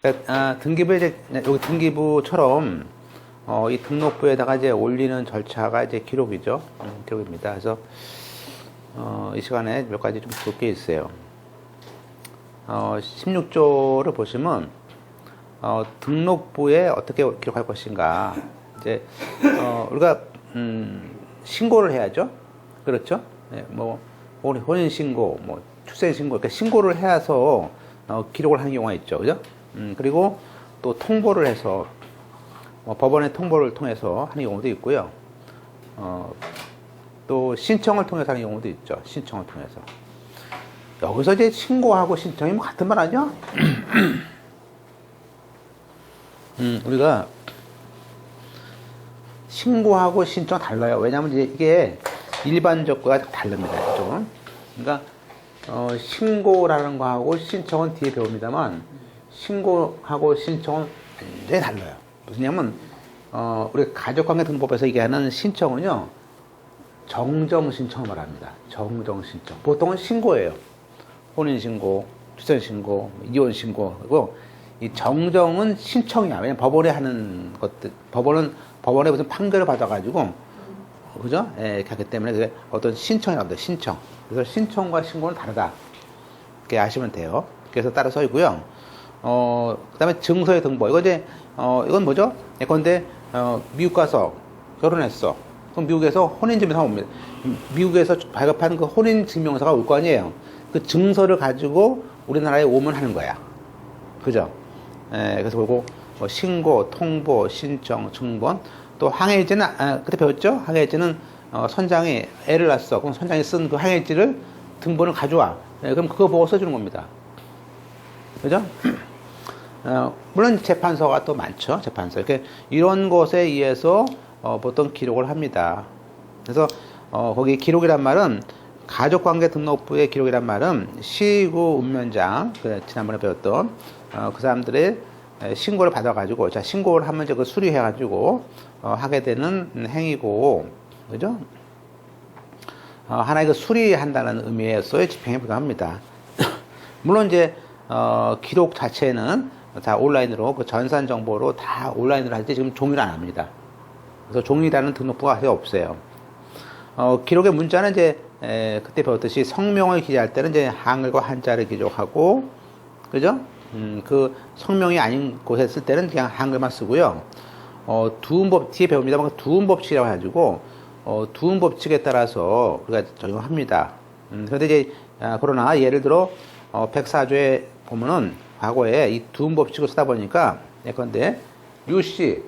그러니까, 등기부에 이제, 여기 등기부처럼, 이 등록부에다가 이제 올리는 절차가 이제 기록이죠. 기록입니다. 그래서, 이 시간에 몇 가지 좀 볼 게 있어요. 16조를 보시면, 등록부에 어떻게 기록할 것인가. 이제, 우리가, 신고를 해야죠. 그렇죠? 네, 뭐, 혼인신고, 뭐, 출생신고, 이렇게 신고를 해서, 기록을 하는 경우가 있죠. 그죠? 그리고 또 통보를 해서, 법원의 통보를 통해서 하는 경우도 있고요. 또 신청을 통해서 하는 경우도 있죠. 신청을 통해서. 여기서 이제 신고하고 신청이 뭐 같은 말 아니야? 우리가 신고하고 신청 달라요. 왜냐하면 이게 일반적과 다릅니다. 좀. 그러니까 신고라는 거하고 신청은 뒤에 배웁니다만 신고하고 신청은 완전히 달라요. 무슨냐면 우리 가족관계 등록법에서 얘기하는 신청은요 정정 신청을 말합니다. 정정 신청. 보통은 신고예요. 혼인 신고, 출생 신고, 이혼 신고. 그리고 이 정정은 신청이야. 왜냐면 법원에 하는 것들, 법원에 무슨 판결을 받아가지고, 그죠? 예, 이렇게 하기 때문에 그게 어떤 신청이라고 합니다. 신청. 그래서 신청과 신고는 다르다. 이렇게 아시면 돼요. 그래서 따라서이고요. 그 다음에 증서의 등본. 이건 뭐죠? 예컨대, 미국 가서 결혼했어. 그럼 미국에서 혼인증명서가 옵니다. 미국에서 발급한 그 혼인증명서가 올 거 아니에요. 그 증서를 가지고 우리나라에 오면 하는 거야. 그죠? 그래서 그리고 뭐 신고, 통보, 신청, 증본. 또 항해일지는, 그때 배웠죠? 항해일지는, 선장이 애를 낳았어. 그럼 선장이 쓴 그 항해일지를 등본을 가져와. 그럼 그거 보고 써주는 겁니다. 그죠? 물론 재판서가 또 많죠. 재판서. 이렇게 이런 것에 의해서 보통 기록을 합니다. 그래서 거기 기록이란 말은 가족관계 등록부의 기록이란 말은 시구 운면장, 지난번에 배웠던 그 사람들의 신고를 받아가지고, 자, 신고를 하면 이제 그 수리해가지고 하게 되는 행위고, 그죠? 하나의 그 수리한다는 의미에서의 집행에 불과합니다. 물론 이제 기록 자체는 다 온라인으로 그 전산 정보로 다 온라인으로 할 때 지금 종이를 안 합니다. 그래서 종이라는 등록부가 아예 없어요. 기록의 문자는 이제 그때 배웠듯이 성명을 기재할 때는 이제 한글과 한자를 기록하고, 그죠? 그 성명이 아닌 곳에 쓸 때는 그냥 한글만 쓰고요. 두음법 뒤에 배웁니다만 두음법칙이라고 해가지고 두음법칙에 따라서 우리가 적용합니다. 그런데 이제 그러나 예를 들어 104조에 보면은 과거에 이 두음법칙을 쓰다 보니까 예컨대 유씨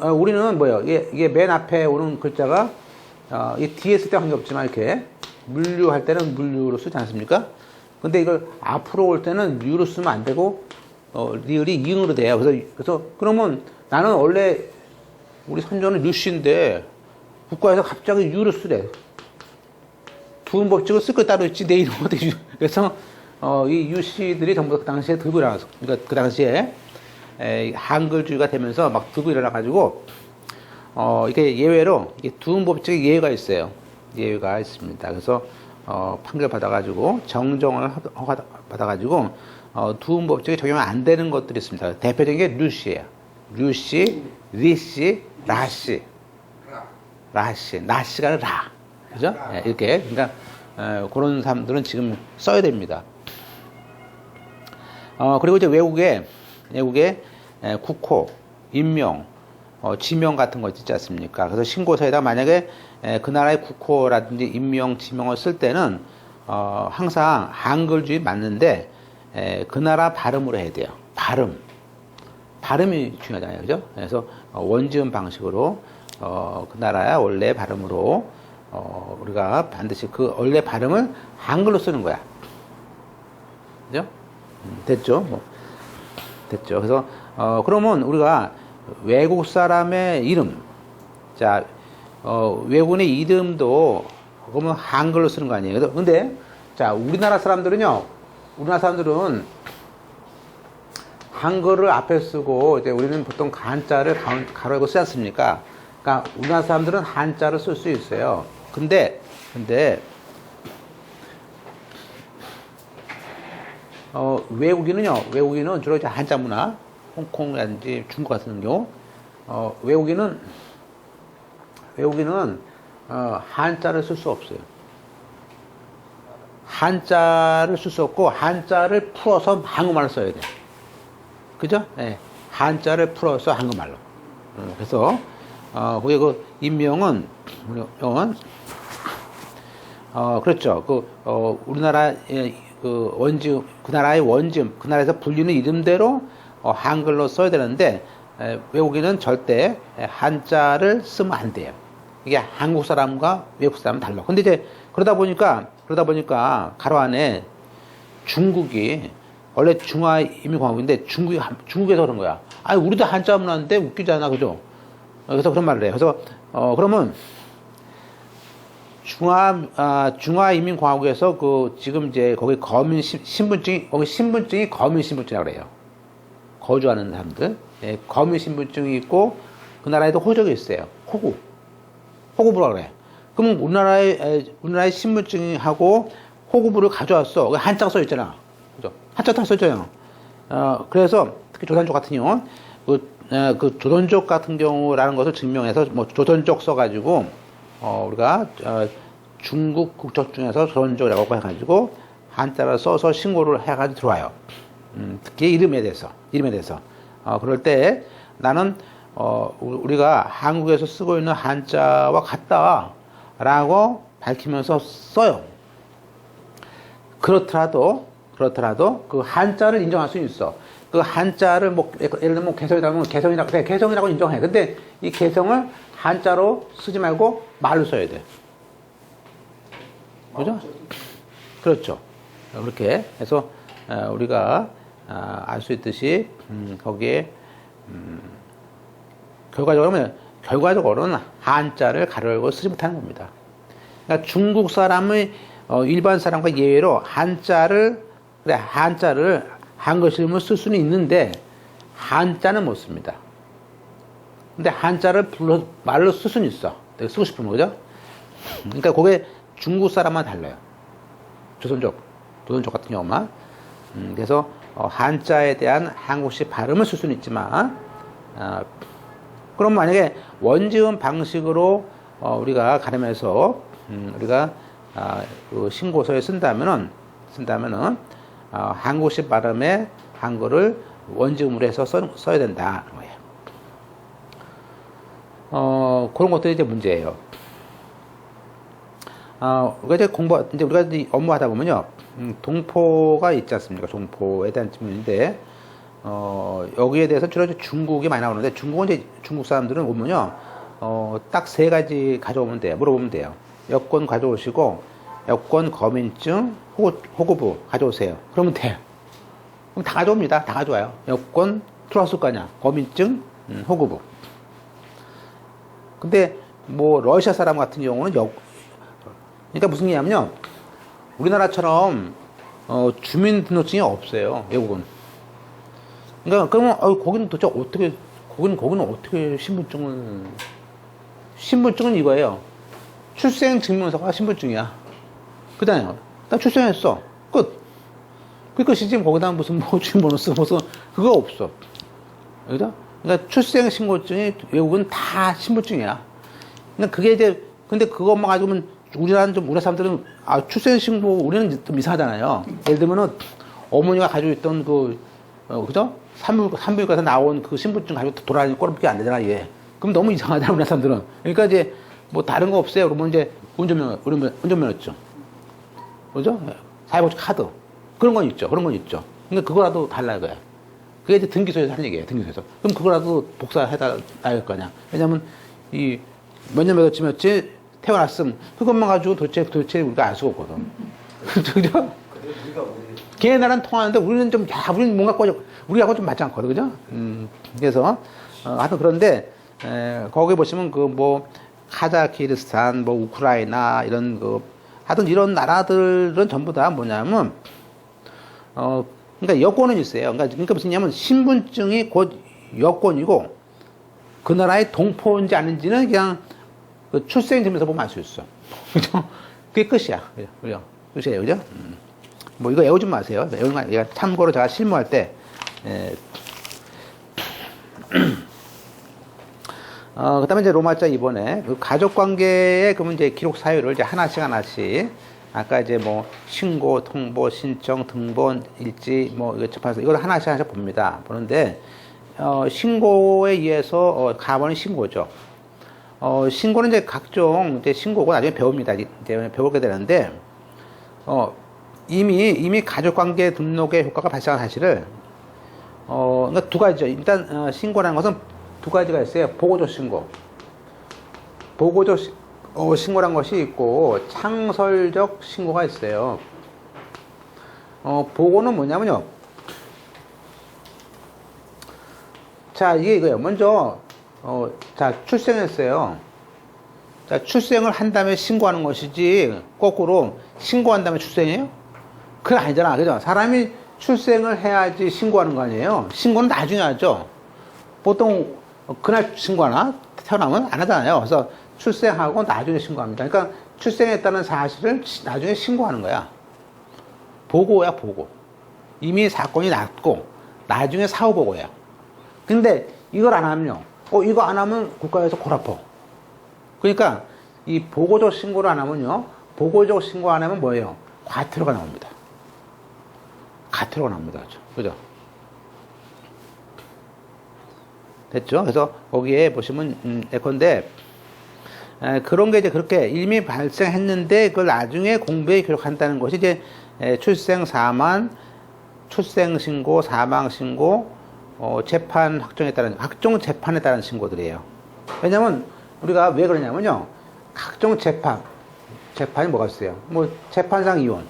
우리는 뭐예요? 이게 맨 앞에 오는 글자가 이 뒤에 쓸 때 관계없지만 이렇게 물류할 때는 물류로 쓰지 않습니까? 근데 이걸 앞으로 올 때는 유로 쓰면 안 되고 리을이 이응으로 돼요. 그래서 그러면 나는 원래 우리 선조는 유씨인데 국가에서 갑자기 유로 쓰래. 두음법칙을 쓸 거 따로 있지 내 이름 어떻게 그래서 이 유씨들이 전부 그 당시에 들고 일어나서 그러니까 그 당시에 한글주의가 되면서 막 들고 일어나가지고 이게 예외로 이게 두음법칙에 예외가 있어요. 예외가 있습니다. 그래서 판결 받아가지고 정정을 허가 받아가지고 두음법칙에 적용 안 되는 것들이 있습니다. 대표적인 게 류씨예요. 류씨, 리씨, 라씨, 나씨가 라, 그죠? 네, 이렇게 그러니까 그런 사람들은 지금 써야 됩니다. 그리고 이제 외국에 국호, 임명, 지명 같은 거 있지 않습니까? 그래서 신고서에다 만약에 그 나라의 국호라든지 임명, 지명을 쓸 때는 항상 한글주의 맞는데 그 나라 발음으로 해야 돼요. 발음이 중요하잖아요, 그죠? 그래서 원지음 방식으로 그 나라의 원래 발음으로 우리가 반드시 그 원래 발음을 한글로 쓰는 거야, 그죠? 됐죠? 뭐 됐죠? 그래서 그러면 우리가 외국 사람의 이름, 자, 외국인의 이름도 그러면 한글로 쓰는 거 아니에요? 근데 자, 우리나라 사람들은 한글을 앞에 쓰고 이제 우리는 보통 한자를 가로하고 쓰지 않습니까? 그러니까 우리나라 사람들은 한자를 쓸 수 있어요. 근데 외국인은 주로 이제 한자 문화, 홍콩이라든지 중국 같은 경우, 외국인은 한자를 쓸 수 없어요. 한자를 쓸 수 없고, 한자를 풀어서 한국말로 써야 돼. 그죠? 예. 한자를 풀어서 한국말로. 그래서, 거기 그 인명은, 그렇죠. 우리나라, 그 나라의 원지음, 그 나라에서 불리는 이름대로 한글로 써야 되는데, 외국인은 절대 한자를 쓰면 안 돼요. 이게 한국 사람과 외국 사람은 달라. 근데 이제 그러다 보니까 가로 안에 중국이 원래 중화인민공화국인데 중국에서 그런 거야. 아니 우리도 한자 문화인데 웃기잖아, 그죠? 그래서 그런 말을 해요. 그래서 그러면 중화인민공화국에서 지금 이제 거기 신분증이 거민 신분증이라고 그래요. 거주하는 사람들. 예, 거민 신분증이 있고 그 나라에도 호적이 있어요. 호구부라고 그래. 그러면 우리나라의 신분증하고 호구부를 가져왔어. 한자가 써 있잖아. 그죠? 한자가 써 있잖아요. 그래서 특히 조선족 같은 경우, 그 조선족 같은 경우라는 것을 증명해서 뭐 조선족 써가지고 우리가 중국 국적 중에서 조선족이라고 해가지고 한자를 써서 신고를 해가지고 들어와요. 특히 이름에 대해서. 그럴 때 나는 우리가 한국에서 쓰고 있는 한자와 같다라고 밝히면서 써요. 그렇더라도 그 한자를 인정할 수 있어. 그 한자를 뭐 예를 들면 개성이라고 인정해. 근데 이 개성을 한자로 쓰지 말고 말로 써야 돼. 그죠? 그렇죠. 그렇게 해서 우리가 알 수 있듯이 거기에 결과적으로는 한자를 가로 열고 쓰지 못하는 겁니다. 그러니까 중국 사람의 일반 사람과 예외로 한글 실험을 쓸 수는 있는데 한자는 못 씁니다. 근데 한자를 말로 쓸 수는 있어. 내가 쓰고 싶은 거죠. 그러니까 그게 중국 사람만 달라요. 조선족 같은 경우만. 그래서 한자에 대한 한국식 발음을 쓸 수는 있지만, 그럼 만약에 원지음 방식으로 우리가 가름해서 우리가 그 신고서에 쓴다면은 한국식 발음의 한글을 원지음으로 해서 써야 된다는 거예요. 그런 것들이 이제 문제예요. 우리가 이제 업무하다 보면요, 동포가 있지 않습니까? 동포에 대한 질문인데, 여기에 대해서 주로 중국이 많이 나오는데, 중국 사람들은 오면요, 딱 3가지 가져오면 돼요. 물어보면 돼요. 여권 가져오시고, 여권, 거민증, 호구부 가져오세요. 그러면 돼요. 그럼 다 가져옵니다. 다 가져와요. 여권 들어왔을 거 아니야. 거민증, 호구부. 근데, 뭐, 러시아 사람 같은 경우는 그러니까 무슨 얘기냐면요, 우리나라처럼 주민등록증이 없어요, 외국은. 그러니까 그러면 거기는 도대체 거기는 어떻게 신분증은 이거예요. 출생증명서가 신분증이야. 그다음에 나 출생했어. 끝. 그 끝이지. 거기다 무슨 뭐 주민번호 쓰고 무슨 그거 없어. 그죠? 그러니까 출생신고증이 외국은 다 신분증이야. 그러니까 그게 이제 근데 그것만 가지고는 우리나라 사람들은 출생신고 우리는 좀 이상하잖아요. 예를 들면은 어머니가 가지고 있던 그죠? 산부인과에서 나온 그 신분증 가지고 돌아다니는 꼴밖에 안 되잖아, 얘. 그럼 너무 이상하잖아, 우리나라 사람들은. 그러니까 이제 뭐 다른 거 없어요. 그러면 이제 운전면허증. 그죠? 사회복지 카드. 그런 건 있죠. 그러니까 그거라도 달라야 거야. 그게 이제 등기소에서 하는 얘기예요, 등기소에서. 그럼 그거라도 복사해달라야 할 거 아니야. 왜냐면 몇 년 몇 쯤이었지? 태어났음. 그것만 가지고 도대체 우리가 알 수가 없거든. 그죠? 걔네 나라는 통하는데 우리는 우리는 뭔가 우리하고 좀 맞지 않거든. 그죠? 그래서, 하여튼 그런데, 거기 보시면 카자흐스탄, 우크라이나, 하여튼 이런 나라들은 전부 다 뭐냐면, 그러니까 여권은 있어요. 그러니까 무슨 얘기냐면 신분증이 곧 여권이고, 그 나라의 동포인지 아닌지는 그냥 출생증에서 보면 알 수 있어. 그죠? 그게 끝이야. 그죠? 끝이에요. 그죠? 뭐 이거 외우지 마세요. 얘가 참고로 제가 실무할 때 그다음에 이제 로마자 2번에 그 가족관계의 그 문제 기록 사유를 이제 하나씩 아까 이제 뭐 신고, 통보, 신청, 등본, 일지 뭐 이거 접해서 이걸 하나씩 봅니다. 보는데 신고에 의해서 가번이 신고죠. 신고는 이제 각종 이제 신고고 나중에 배웁니다. 이제 배우게 되는데 이미 가족관계 등록의 효과가 발생한 사실을 그러니까 두 가지죠. 일단 신고라는 것은 두 가지가 있어요. 보고적 신고. 보고적 신고란 것이 있고 창설적 신고가 있어요. 보고는 뭐냐면요. 자, 이게 이거예요. 먼저 자, 출생했어요. 자, 출생을 한 다음에 신고하는 것이지 거꾸로 신고한 다음에 출생이에요? 그건 아니잖아. 그죠? 사람이 출생을 해야지 신고하는 거 아니에요? 신고는 나중에 하죠. 보통 그날 신고하나? 태어나면 안 하잖아요. 그래서 출생하고 나중에 신고합니다. 그러니까 출생했다는 사실을 나중에 신고하는 거야. 보고야, 보고. 이미 사건이 났고 나중에 사후보고야. 근데 이걸 안 하면요. 이거 안 하면 국가에서 골 아파. 그러니까 이 보고적 신고를 안 하면요. 보고적 신고 안 하면 뭐예요? 과태료가 나옵니다. 과태료가 나옵니다. 그죠? 됐죠? 그래서 거기에 보시면 예컨대 그런 게 이제 그렇게 이미 발생했는데 그걸 나중에 공부에 기록한다는 것이 이제 출생 사망, 출생 신고, 사망 신고, 재판 확정에 따른 각종 재판에 따른 신고들이에요. 왜냐면 우리가 왜 그러냐면요. 각종 재판이 뭐가 있어요? 뭐 재판상 이혼.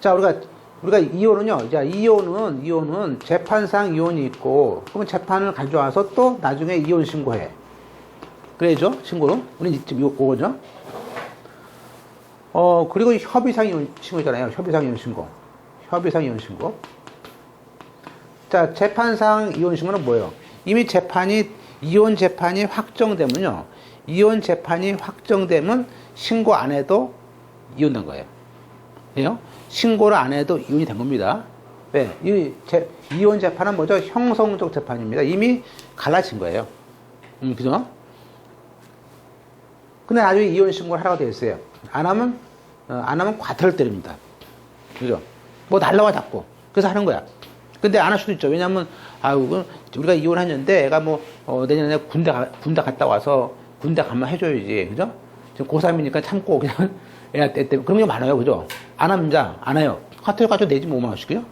자, 우리가 이혼은요. 자, 이혼은 재판상 이혼이 있고 그러면 재판을 가져와서 또 나중에 이혼 신고해. 그래야죠? 신고로. 우리는 이쯤 요거죠. 그리고 협의상 이혼 신고잖아요. 협의상 이혼 신고. 자, 재판상 이혼 신고는 뭐예요? 이미 이혼 재판이 확정되면요. 이혼 재판이 확정되면 신고 안 해도 이혼된 거예요. 그래요? 신고를 안 해도 이혼이 된 겁니다. 왜? 이혼 재판은 뭐죠? 형성적 재판입니다. 이미 갈라진 거예요. 그죠? 근데 나중에 이혼 신고를 하라고 되어 있어요. 안 하면 과태료를 때립니다. 그죠? 뭐 달라고 자꾸. 그래서 하는 거야. 근데 안 할 수도 있죠. 왜냐면, 우리가 이혼했는데 애가 내년에 군대 갔다 와서 군대 가면 해줘야지. 그죠? 지금 고3이니까 참고 그냥 애가 때문에. 그런 게 많아요. 그죠? 안 합니다. 안 해요. 과태료 가지고 내지 5만원씩이요?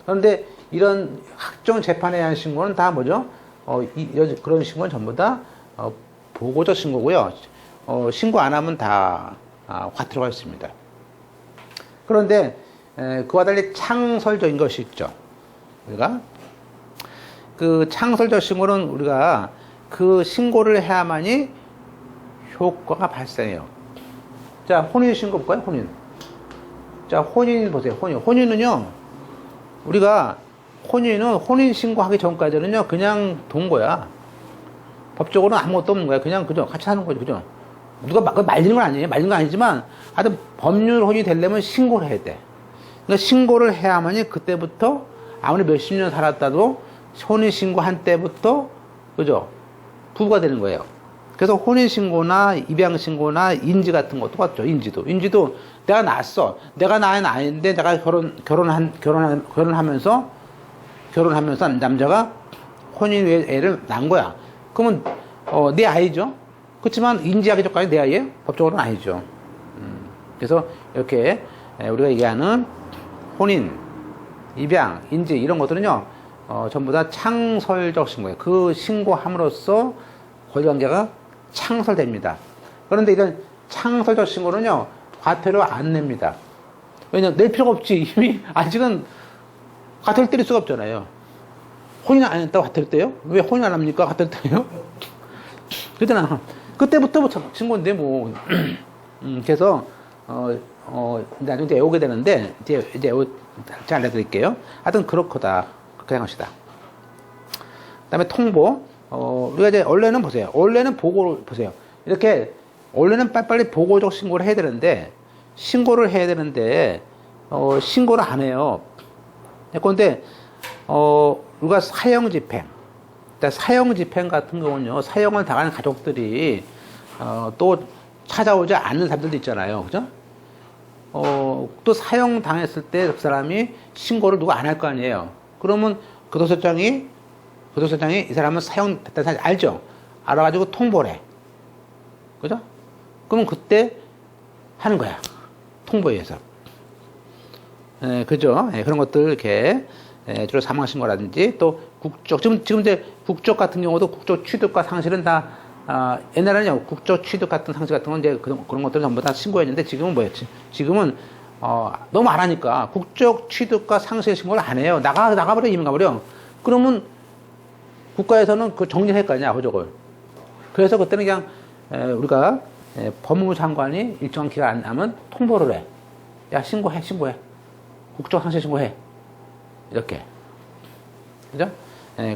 그런데 이런 학종 재판에 대한 신고는 다 뭐죠? 그런 신고는 전부 다, 보고적 신고고요. 신고 안 하면 다, 과태료가 있습니다. 그런데, 그와 달리 창설적인 것이 있죠. 우리가 그 창설적 신고는 우리가 그 신고를 해야만이 효과가 발생해요. 자, 혼인 신고 볼까요? 자, 혼인 보세요. 혼인은요. 우리가 혼인 신고하기 전까지는요. 그냥 동거야. 법적으로는 아무것도 없는 거야. 그냥 그죠? 같이 사는 거죠. 그죠? 누가 말리는 건 아니에요. 말리는 건 아니지만 하여튼 법률 혼인이 되려면 신고를 해야 돼. 그러니까 신고를 해야만이 그때부터 아무리 몇십 년 살았다도 혼인신고한 때부터 그죠? 부부가 되는 거예요. 그래서 혼인신고나 입양신고나 인지 같은 거 똑같죠. 인지도 내가 낳았어. 내가 낳은 아이인데 내가 결혼하면서 남자가 혼인 외에 애를 낳은 거야. 그러면 내 아이죠. 그렇지만 인지하기 전까지 내 아이예요? 법적으로는 아니죠. 그래서 이렇게 우리가 얘기하는 혼인, 입양, 인지 이런 것들은요 전부 다 창설적 신고예요. 그 신고함으로써 권리관계가 창설됩니다. 그런데 이런 창설적 신고는요 과태료 안 냅니다. 왜냐면 낼 필요가 없지. 이미 아직은 과태료 때릴 수가 없잖아요. 혼인 안 했다고 과태료 떼요? 왜 혼인 안 합니까? 과태료 떼요? 그때나 그때부터 신고인데 뭐 그래서 나중에 외우게 되는데 이제 잘 알려드릴게요. 하여튼 그렇게 생각합시다. 그다음에 통보. 우리가 이제 원래는 보세요. 원래는 보고를 보세요. 이렇게 원래는 빨리빨리 보고적 신고를 해야 되는데 신고를 해야 되는데 신고를 안 해요. 그런데 우리가 사형집행, 사형집행 같은 경우는요, 사형을 당하는 가족들이 또 찾아오지 않는 사람들도 있잖아요, 그죠? 또 사형 당했을 때 그 사람이 신고를 누가 안 할 거 아니에요. 그러면 교도소장이 이 사람은 사형됐다는 사실 알죠? 알아가지고 통보를 해. 그죠? 그러면 그때 하는 거야. 통보에 의해서. 그죠? 그런 것들 이렇게 주로 사망신고라든지 또 국적, 지금 이제 국적 같은 경우도 국적 취득과 상실은 다 옛날에는요, 국적 취득 같은 상실 같은 건 이제 그런 것들을 전부 다 신고했는데 지금은 뭐였지? 지금은 너무 안 하니까 국적 취득과 상실 신고를 안 해요. 나가버려, 이민 가버려. 그러면 국가에서는 그 정리할 거 아니야, 호적을. 그래서 그때는 그냥 우리가 법무부 장관이 일정한 기간 안 남으면 통보를 해. 야, 신고해. 국적 상실 신고해. 이렇게. 그죠?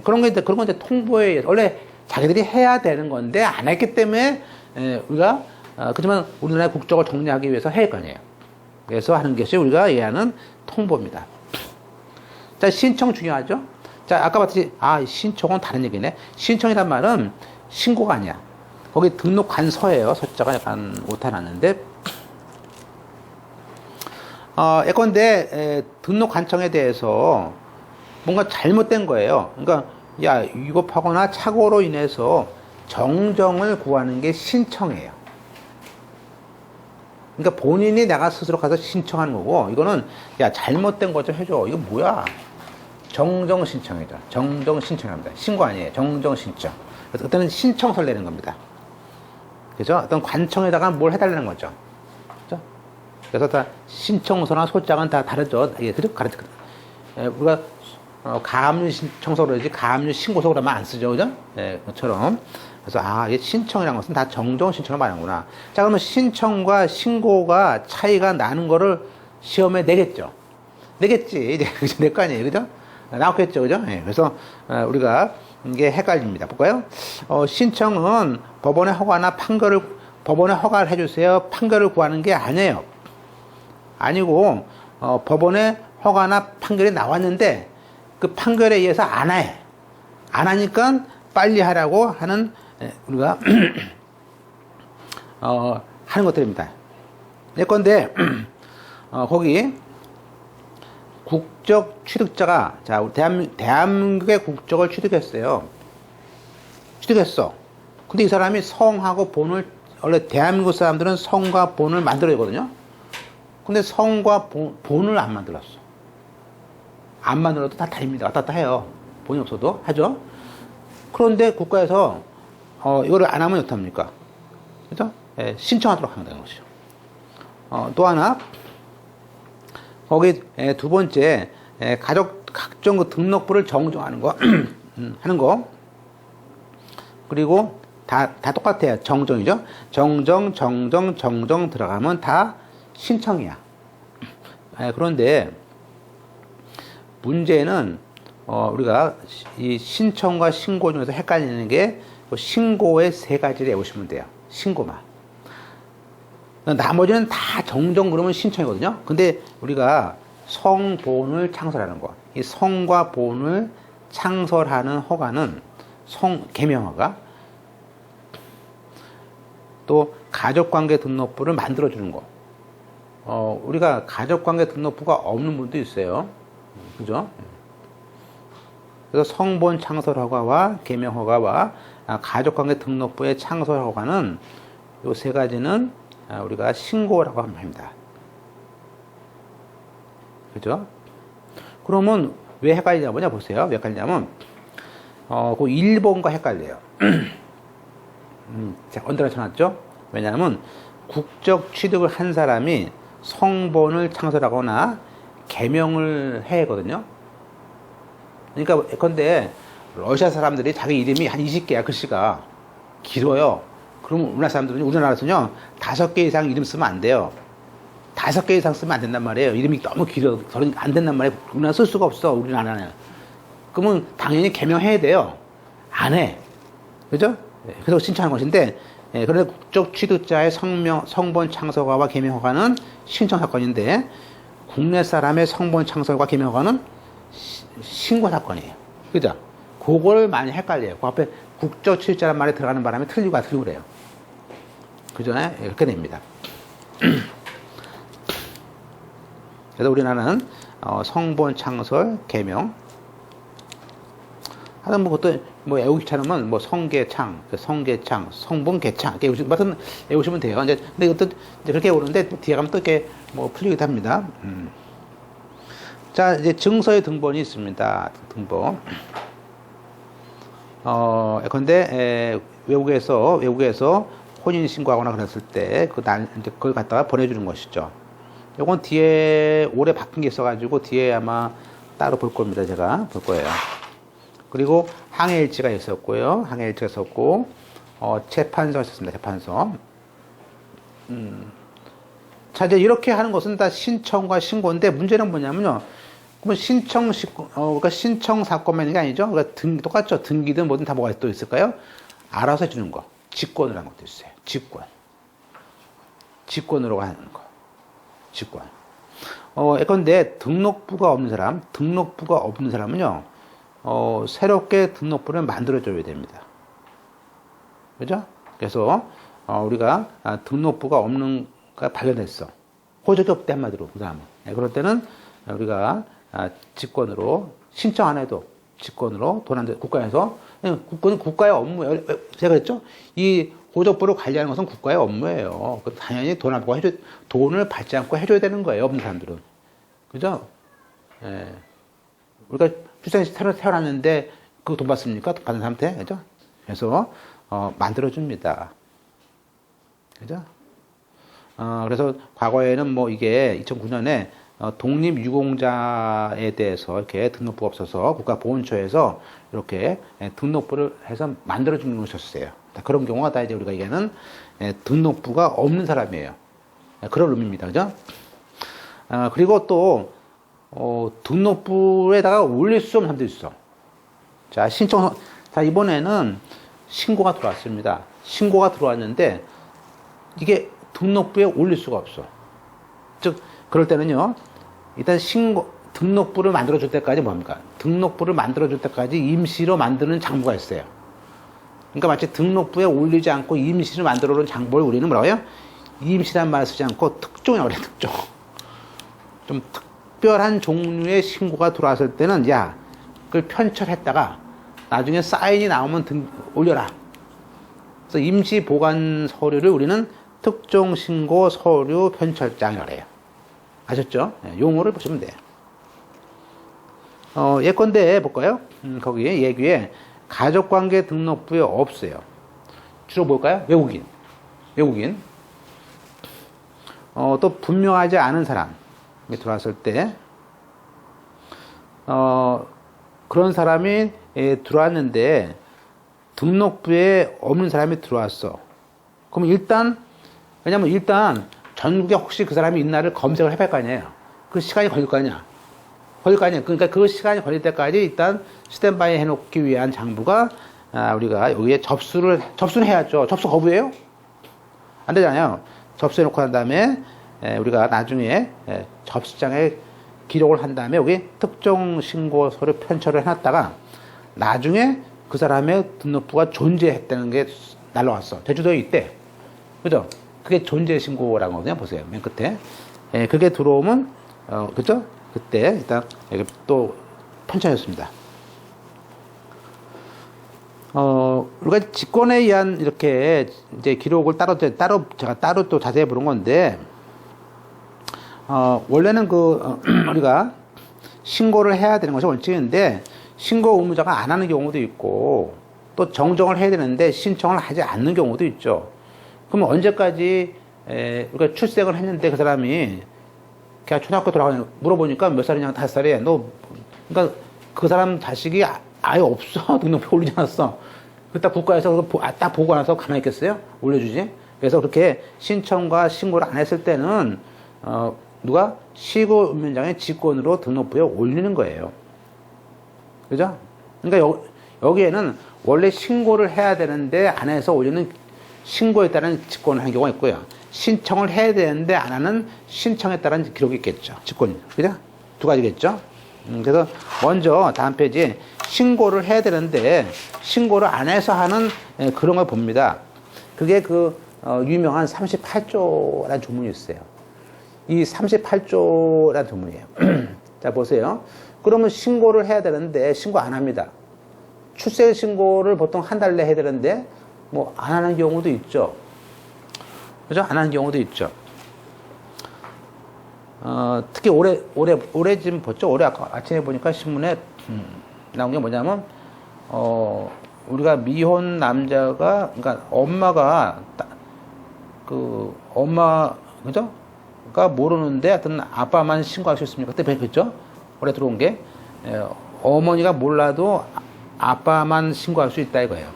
그런 건 이제 통보에, 원래 자기들이 해야 되는 건데, 안 했기 때문에, 우리가, 그렇지만 우리나라의 국적을 정리하기 위해서 해야 할 거 아니에요. 그래서 하는 것이 우리가 이해하는 통보입니다. 자, 신청 중요하죠? 자, 아까 봤듯이, 신청은 다른 얘기네. 신청이란 말은 신고가 아니야. 거기 등록관서예요. 서자가 약간 오타났는데. 예컨대, 등록관청에 대해서 뭔가 잘못된 거예요. 그러니까, 야, 위법하거나 착오로 인해서 정정을 구하는 게 신청이에요. 그러니까 본인이 내가 스스로 가서 신청하는 거고, 이거는, 야, 잘못된 거 좀 해줘. 이거 뭐야? 정정 신청이죠. 정정 신청합니다. 신고 아니에요. 정정 신청. 그래서 그때는 신청서를 내는 겁니다. 그죠? 어떤 관청에다가 뭘 해달라는 거죠. 그죠? 그래서 다 신청서나 소장은 다 다르죠. 예, 그죠? 우리가 가압류 신청서 그러지 가압류 신고서 그러면 안 쓰죠. 그죠? 예, 그처럼. 그래서 이게 신청이라는 것은 다 정정 신청을 말하는구나. 자, 그러면 신청과 신고가 차이가 나는 거를 시험에 내겠죠. 내겠지. 이제 낼 거 아니에요. 그죠? 나왔겠죠. 그죠? 예, 그래서 우리가 이게 헷갈립니다. 볼까요? 신청은 법원의 허가나 법원의 허가를 해주세요. 판결을 구하는 게 아니에요. 아니고, 법원의 허가나 판결이 나왔는데, 그 판결에 의해서 안 해. 안 하니까 빨리 하라고 하는, 우리가, 하는 것들입니다. 예컨대, 거기, 국적 취득자가, 자, 대한민국의 국적을 취득했어요. 취득했어. 근데 이 사람이 성하고 본을, 원래 대한민국 사람들은 성과 본을 만들어야 되거든요. 근데 성과 본을 안 만들었어. 안 만들어도 다 다닙니다. 왔다 갔다 해요. 본이 없어도 하죠. 그런데 국가에서 이거를 안 하면 어떡합니까? 그죠? 신청하도록 한다는 것이죠. 또 하나, 거기 두 번째, 가족 각종 그 등록부를 정정하는 거, 하는 거. 그리고 다 똑같아요. 정정이죠. 정정 들어가면 다 신청이야. 그런데 문제는 우리가 이 신청과 신고 중에서 헷갈리는 게 신고의 세 가지를 외우시면 돼요. 신고만. 나머지는 다 정정 그러면 신청이거든요. 근데 우리가 성본을 창설하는 거, 이 성과 본을 창설하는 허가는 계명허가, 또 가족관계 등록부를 만들어주는 거. 우리가 가족관계 등록부가 없는 분도 있어요. 그죠? 그래서 성본 창설 허가와 계명 허가와 가족관계 등록부의 창설 허가는 이 세 가지는 우리가 신고라고 합니다. 그죠? 그러면 왜 헷갈리냐 보세요. 왜 헷갈리냐면 그 1번과 헷갈려요. 자, 언제나 쳐놨죠? 왜냐하면 국적 취득을 한 사람이 성본을 창설하거나 개명을 해야 하거든요. 그러니까 예컨대 러시아 사람들이 자기 이름이 한 20개야, 글씨가 길어요. 그럼 우리나라에서는요 5개 이상 이름 쓰면 안 돼요. 5개 이상 쓰면 안 된단 말이에요. 이름이 너무 길어 안 된단 말이에요. 우리나라 쓸 수가 없어. 우리나라는. 그러면 당연히 개명해야 돼요. 안 해. 그죠? 그래서 신청하는 것인데 예, 그런데 국적 취득자의 성본 창설과 개명 허가는 신청 사건인데 국내 사람의 성본 창설과 개명 허가는 신고 사건이에요. 그죠? 그걸 많이 헷갈려요. 그 앞에 국적 취득자란 말이 들어가는 바람에 틀리고 그래요. 그죠? 예, 이렇게 됩니다. 그래서 우리나라는 성본 창설 개명 하여튼 뭐 그것도 뭐 외우기 귀찮으면 뭐 성계창, 성본 개창 이렇게 외우시면 돼요. 이제 근데 이것도 이제 그렇게 외우는데 뒤에 가면 또 이렇게 뭐 풀리기도 합니다. 자, 이제 증서의 등본이 있습니다. 등본. 근데 외국에서 혼인 신고하거나 그랬을 때 이제 그걸 갖다가 보내주는 것이죠. 요건 뒤에 올해 바뀐 게 있어가지고 뒤에 아마 따로 볼 겁니다. 제가 볼 거예요. 그리고 항해일지가 있었고요. 항해일지가 있었고, 재판서가 있었습니다. 재판서. 자, 이제 이렇게 하는 것은 다 신청과 신고인데, 문제는 뭐냐면요. 그러면 그러니까 신청 사건만 있는 게 아니죠. 그러니까 똑같죠. 등기든 뭐든 다 뭐가 또 있을까요? 알아서 해주는 거. 직권이라는 것도 있어요. 직권으로 하는 거. 직권. 예컨대 등록부가 없는 사람은요, 새롭게 등록부를 만들어줘야 됩니다. 그죠? 그래서, 우리가, 등록부가 없는가 발견했어. 호적이 없대, 한마디로, 그 사람은. 네, 그럴 때는 우리가, 직권으로, 신청 안 해도 직권으로 국가에서, 그건 국가의 업무예요. 제가 그랬죠? 이 호적부를 관리하는 것은 국가의 업무예요. 당연히 돈을 받지 않고 해줘야 되는 거예요, 없는 사람들은. 그죠? 예. 우리가 출생시 태어났는데 그거 돈 받습니까? 받는 사람한테. 그죠? 그래서, 만들어줍니다. 그죠? 그래서 과거에는 뭐 이게 2009년에 독립유공자에 대해서 이렇게 등록부가 없어서 국가보훈처에서 이렇게 등록부를 해서 만들어주는 것이었어요. 그런 경우가 다 이제 우리가 얘기하는 등록부가 없는 사람이에요. 그런 의미입니다. 그죠? 그리고 또, 등록부에다가 올릴 수 없는 사람도 있어. 자, 이번에는 신고가 들어왔습니다. 신고가 들어왔는데, 이게 등록부에 올릴 수가 없어. 즉, 그럴 때는요, 일단 등록부를 만들어줄 때까지 뭡니까? 등록부를 만들어줄 때까지 임시로 만드는 장부가 있어요. 그러니까 마치 등록부에 올리지 않고 임시로 만들어 놓은 장부를 우리는 뭐라고 해요? 임시란 말을 쓰지 않고 특종이라고 그래요, 특종. 좀 특별한 종류의 신고가 들어왔을 때는, 야, 그걸 편철했다가 나중에 사인이 나오면 올려라. 그래서 임시 보관 서류를 우리는 특종 신고 서류 편철장이라고 해요. 아셨죠? 네, 용어를 보시면 돼요. 예컨대 볼까요? 거기 예규에 가족관계 등록부에 없어요. 주로 뭘까요? 외국인. 또 분명하지 않은 사람이 들어왔을 때, 그런 사람이 들어왔는데 등록부에 없는 사람이 들어왔어. 그럼 왜냐면 일단 전국에 혹시 그 사람이 있나를 검색을 해볼 거 아니에요. 그 시간이 걸릴 거 아니야. 그러니까 그 시간이 걸릴 때까지 일단 스탠바이 해놓기 위한 장부가, 우리가 여기에 접수는 해야죠. 접수 거부해요? 안 되잖아요. 접수해놓고 한 다음에, 우리가 나중에 접수장에 기록을 한 다음에 여기 특정 신고 서류 편철을 해놨다가 나중에 그 사람의 등록부가 존재했다는 게 날라왔어. 제주도에 있대. 그죠? 그게 존재 신고라는 거거든요. 보세요. 맨 끝에. 그게 들어오면, 그죠? 그때 일단 여기 또 편찬했습니다. 우리가 직권에 의한 이렇게 이제 기록을 제가 따로 또 자세히 보는 건데, 원래는 우리가 신고를 해야 되는 것이 원칙인데, 신고 의무자가 안 하는 경우도 있고, 또 정정을 해야 되는데 신청을 하지 않는 경우도 있죠. 그러면 언제까지, 우리가 출생을 했는데 그 사람이 걔가 초등학교 돌아가냐 물어보니까 몇 살이냐, 5살이야. 그러니까 그 사람 자식이 아예 없어. 등록표에 올리지 않았어. 그딱 국가에서 딱 보고 나서 가만히 있겠어요? 올려주지. 그래서 그렇게 신청과 신고를 안 했을 때는, 누가 시고 운명장의 직권으로 등록부에 올리는 거예요. 그죠? 그러니까 여기에는 원래 신고를 해야 되는데 안 해서 올리는 신고에 따른 직권을 하는 경우가 있고요. 신청을 해야 되는데 안 하는 신청에 따른 기록이 있겠죠. 직권. 그죠? 두 가지겠죠. 그래서 먼저 다음 페이지에 신고를 해야 되는데 신고를 안 해서 하는 그런 걸 봅니다. 그게 유명한 38조라는 조문이 있어요. 이 38조라는 조문이에요. 자, 보세요. 그러면 신고를 해야 되는데 신고 안 합니다. 출생 신고를 보통 한 달 내에 해야 되는데 뭐 안 하는 경우도 있죠. 그죠? 안 하는 경우도 있죠. 특히 올해 지금 봤죠? 올해 아침에 보니까 신문에 나온 게 뭐냐면 우리가 미혼 남자가 그러니까 엄마가 엄마 그죠? 가 모르는데 하여튼 아빠만 신고할 수 있습니까? 그때 그랬죠? 올해 들어온 게 어머니가 몰라도 아빠만 신고할 수 있다 이거예요.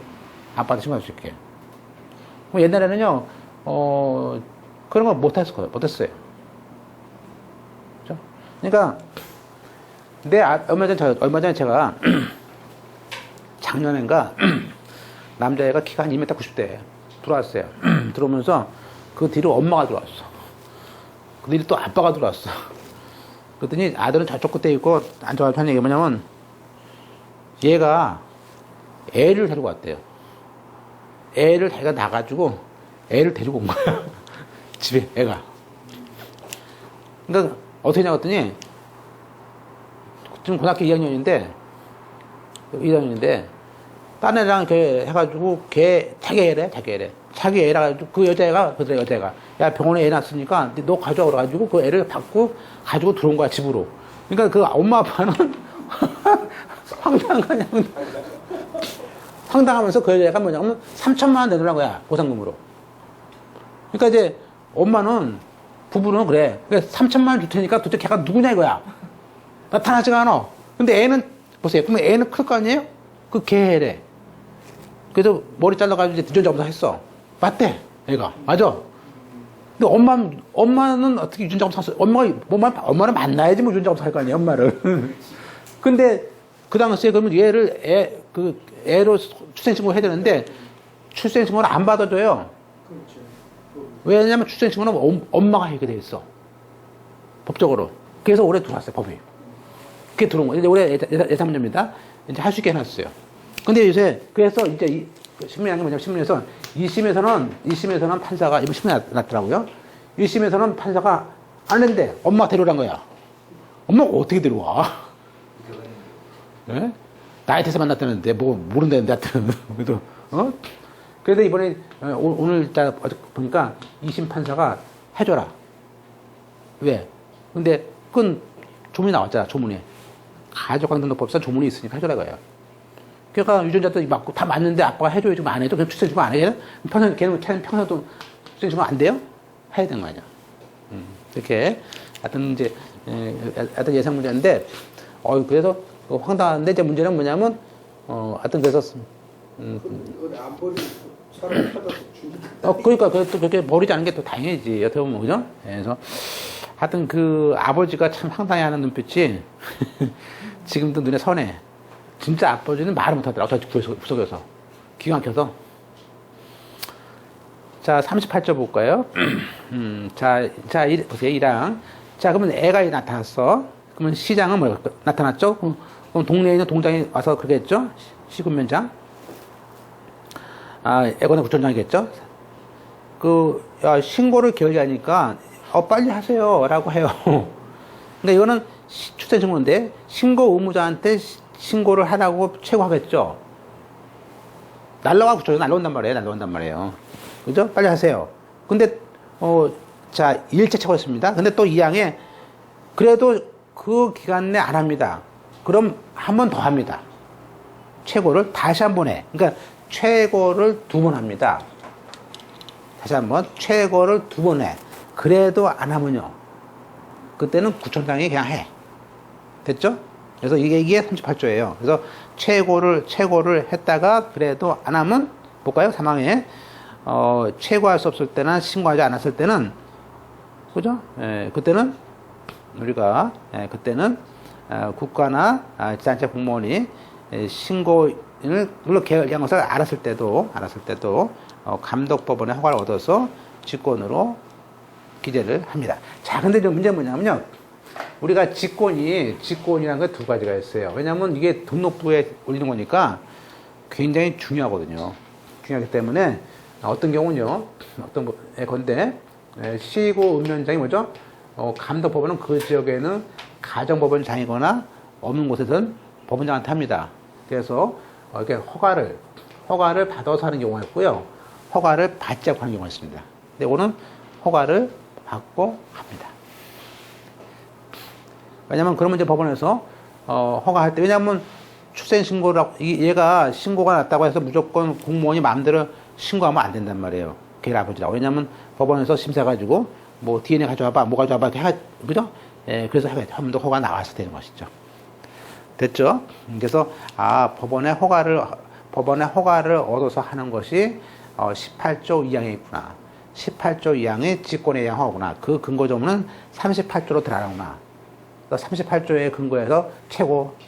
아빠도 신고할 수 있게. 옛날에는요 그런 걸 못했어요. 그죠? 그러니까 얼마 전에 제가 작년인가 남자애가 키가 한 2m 90대 들어왔어요. 들어오면서 그 뒤로 엄마가 들어왔어. 그 뒤로 또 아빠가 들어왔어. 그랬더니 아들은 저쪽 끝에 있고 앉아가지고 하는 얘기가 뭐냐면 얘가 애를 데리고 왔대요. 애를 자기가 나가지고 애를 데리고 온 거야. 집에 애가. 그러니까 어떻게 하냐고 했더니 지금 고등학교 2학년인데 딴 애랑 이렇게 해가지고 자기 애라 가지고 그 여자애가 야 병원에 애 낳았으니까 너 가져와 그래가지고 그 애를 받고 가지고 들어온 거야 집으로. 그러니까 그 엄마 아빠는 황당하면서 그 여자애가 뭐냐면 3천만 원 내놓으라는 거야 보상금으로. 그러니까 이제 엄마는 부부는 그래. 그러니까 3천만 원 줄 테니까 도대체 걔가 누구냐 이거야. 나타나지가 않아. 근데 애는 보세요. 그러면 애는 클 거 아니에요? 그 개래. 그래서 머리 잘라가지고 이제 유전자검사 했어. 맞대, 애가. 맞아. 근데 엄마는 어떻게 유전자검사 했어? 엄마를 만나야지 뭐 유전자검사 할 거 아니야, 엄마를. 근데 그 당시에 그러면 얘를 애로 출생신고 해야 되는데 출생신고를 안 받아줘요. 왜냐면 출생신고는 엄마가 하게 돼 있어. 법적으로. 그래서 올해 들어왔어요, 법이. 그게 들어온 거예요. 이제 올해 예산문제입니다. 이제 할 수 있게 해놨어요. 근데 요새, 그래서 이제 신문이라는 게 뭐냐면 신문에서 2심에서는 판사가, 이번 신문에 났더라고요. 1심에서는 판사가 안 했는데 엄마 데려오란 거야. 엄마가 어떻게 데려와? 네? 나이트에서 만났다는데, 모른다는데, 하여튼. 그래도, 그래서 이번에, 오늘 보니까 2심 판사가 해줘라. 왜? 근데, 그건 조문이 나왔잖아, 조문에. 가족관계등록법상 조문이 있으니까 해줘라, 이거예요. 그러니까 유전자도 맞고 다 맞는데 아빠가 해줘야지 안 해도 그냥 출생신고 안 해요? 걔는 평소에도 출생신고 안 돼요? 해야 되는 거 아니야. 이렇게. 하여튼 이제, 하여튼 예상 문제인데, 그래서 황당한데 이제 문제는 뭐냐면, 하여튼 그래서, 안 버리고 사람 찾아서 준다. 그러니까 그렇게 버리지 않은 게 또 다행이지. 여태 보면, 그죠? 그래서, 하여튼 그 아버지가 참 황당해하는 눈빛이 지금도 눈에 선해. 진짜 아버지는 말을 못하더라고. 저 구석에서. 기가 막혀서. 자, 38조 볼까요? 보세요. 1항. 자, 그러면 애가 나타났어. 그러면 시장은 뭐예요? 나타났죠? 그럼 동네에 있는 동장이 와서 그러겠죠? 시군면장. 애거나 구청장이겠죠? 신고를 결의하니까, 빨리 하세요. 라고 해요. 근데 이거는 출생신고인데, 신고 의무자한테 신고를 하라고 최고하겠죠? 날라온단 말이에요. 그죠? 빨리 하세요. 근데, 일체 최고했습니다. 근데 또 2항에, 그래도 그 기간 내 안 합니다. 그럼 한 번 더 합니다. 최고를 다시 한 번 해. 그러니까 최고를 2번 합니다. 다시 한 번, 최고를 2번 해. 그래도 안 하면요. 그때는 구청장이 그냥 해. 됐죠? 그래서 이게 38조예요. 그래서 최고를 했다가 그래도 안 하면, 볼까요? 3항에, 최고할 수 없을 때나 신고하지 않았을 때는, 그죠? 그때는, 우리가, 국가나 지자체 공무원이 신고를 결의한 것을 알았을 때도, 감독법원의 허가를 얻어서 직권으로 기재를 합니다. 자, 근데 좀 문제는 뭐냐면요. 우리가 직권이라는 게 두 가지가 있어요. 왜냐하면 이게 등록부에 올리는 거니까 굉장히 중요하거든요. 중요하기 때문에 어떤 경우는요, 어떤 건데, 시고 읍면장이 뭐죠? 감독법원은 그 지역에는 가정법원장이거나 없는 곳에서는 법원장한테 합니다. 그래서 이렇게 허가를 받아서 하는 경우가 있고요. 허가를 받지 않고 하는 경우가 있습니다. 근데 이거는 허가를 받고 합니다. 왜냐면 그러면 이제 법원에서 허가할 때, 왜냐면 출생신고라고, 얘가 신고가 났다고 해서 무조건 공무원이 마음대로 신고하면 안 된단 말이에요. 걔를 아버지라고. 왜냐면 법원에서 심사해가지고, 뭐, DNA 가져와봐, 뭐 가져와봐, 이렇게 그죠? 예, 그래서 하면 더 허가 나와서 되는 것이죠. 됐죠? 그래서, 법원의 허가를 얻어서 하는 것이, 18조 2항에 있구나. 18조 2항의 직권에 의한 허가구나. 그 근거 조문은 38조로 들어가구나. 38조의 근거에서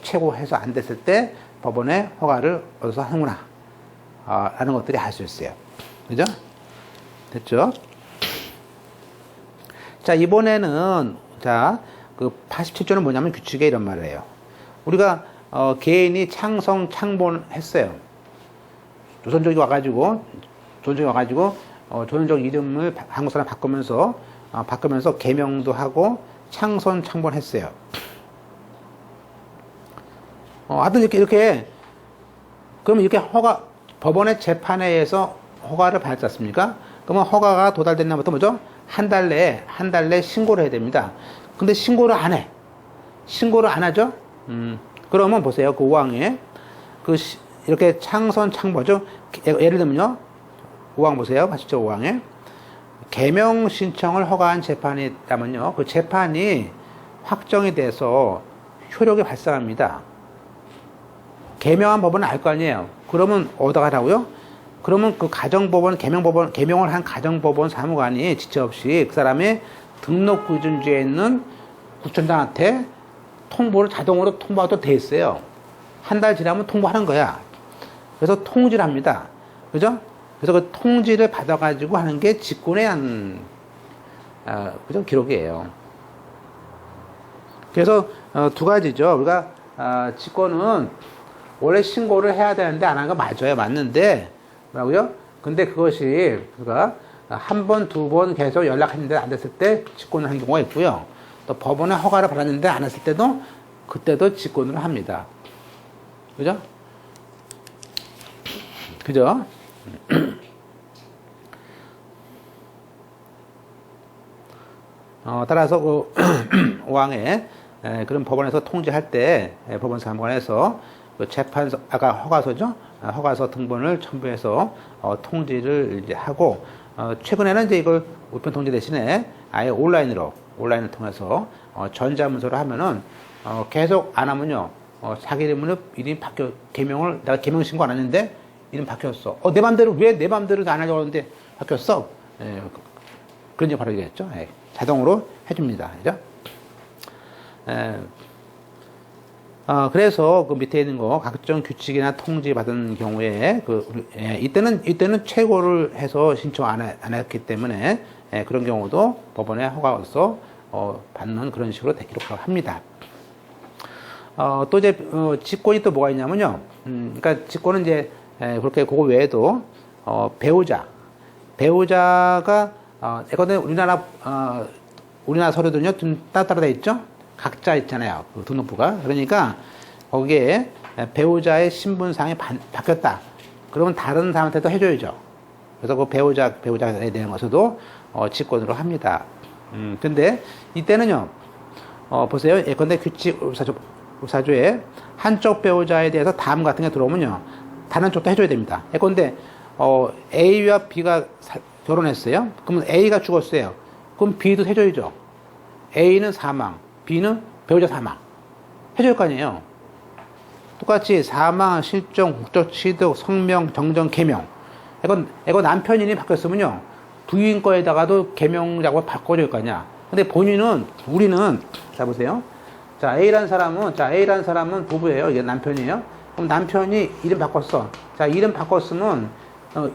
최고해서 안 됐을 때 법원의 허가를 얻어서 하는구나. 라는 것들이 알 수 있어요. 그죠? 됐죠? 자, 이번에는, 그 87조는 뭐냐면 규칙에 이런 말을 해요. 우리가, 개인이 창본했어요. 조선족이 와가지고, 조선족 이름을 한국 사람 바꾸면서 개명도 하고, 창본했어요. 하여튼 이렇게, 그럼 이렇게 법원의 재판에 의해서 허가를 받지 않습니까? 그러면 허가가 도달된 날부터 뭐죠? 한 달 내에 신고를 해야 됩니다. 근데 신고를 안 해. 신고를 안 하죠? 그러면 보세요. 그 5항에, 이렇게 창본죠? 예를 들면요. 5항 보세요. 87조 5항에. 개명 신청을 허가한 재판이 있다면요. 그 재판이 확정이 돼서 효력이 발생합니다. 개명한 법원은 알 거 아니에요. 그러면 어디다 가라고요? 그러면 그 개명을 한 가정법원 사무관이 지체 없이 그 사람의 등록기준지에 있는 구청장한테 자동으로 통보가 돼 있어요. 한 달 지나면 통보하는 거야. 그래서 통지를 합니다. 그죠? 그래서 그 통지를 받아가지고 하는 게 직권에 한, 그죠? 기록이에요. 그래서, 두 가지죠. 우리가, 직권은 원래 신고를 해야 되는데 안 한 거 맞아요. 맞는데, 뭐라고요? 근데 그것이, 우리가 한 번, 두 번 계속 연락했는데 안 됐을 때 직권을 한 경우가 있고요. 또 법원의 허가를 받았는데 안 했을 때도, 그때도 직권을 합니다. 그죠? 그죠? 따라서 그 5항에 그런 법원에서 통지할 때 법원 사무관에서 그 재판서 아까 허가서죠? 허가서 등본을 첨부해서 통지를 이제 하고 최근에는 이제 이걸 우편 통지 대신에 아예 온라인을 통해서 전자문서로 하면은 계속 안 하면요 자기 이름이 내가 개명 신고 안 했는데 이름 바뀌었어. 내 맘대로 왜 내 맘대로 안 하려고 하는데 바뀌었어? 그런 게 바로 이겠죠. 자동으로 해줍니다. 그죠? 그래서 그 밑에 있는 거 각종 규칙이나 통지 받은 경우에 이때는 최고를 해서 신청 안 했기 때문에 그런 경우도 법원에 허가로서 받는 그런 식으로 기록을 합니다. 또 이제 직권이 또 뭐가 있냐면요. 그러니까 직권은 이제 그렇게 그거 외에도 배우자가 우리나라 서류들은요 좀 따로 돼 있죠. 각자 있잖아요. 그 등록부가. 그러니까 거기에 배우자의 신분상이 바뀌었다. 그러면 다른 사람한테도 해줘야죠. 그래서 그 배우자에 대한 것도 직권으로 합니다. 근데 이때는요. 보세요. 예컨대 규칙 사조에 한쪽 배우자에 대해서 다음 같은 게 들어오면요. 다른 쪽도 해줘야 됩니다. 예컨대 A와 B가 결혼했어요. 그러면 A가 죽었어요. 그럼 B도 해줘야죠. A는 사망, B는 배우자 사망. 해줄 거 아니에요. 똑같이 사망, 실종, 국적 취득, 성명, 정정, 개명. 이거 남편이 바뀌었으면요. 부인 거에다가도 개명자고 바꿔줄 거 아니야. 근데 우리는, 자, 보세요. 자, A라는 사람은 부부예요. 이게 남편이에요. 그럼 남편이 이름 바꿨어. 자, 이름 바꿨으면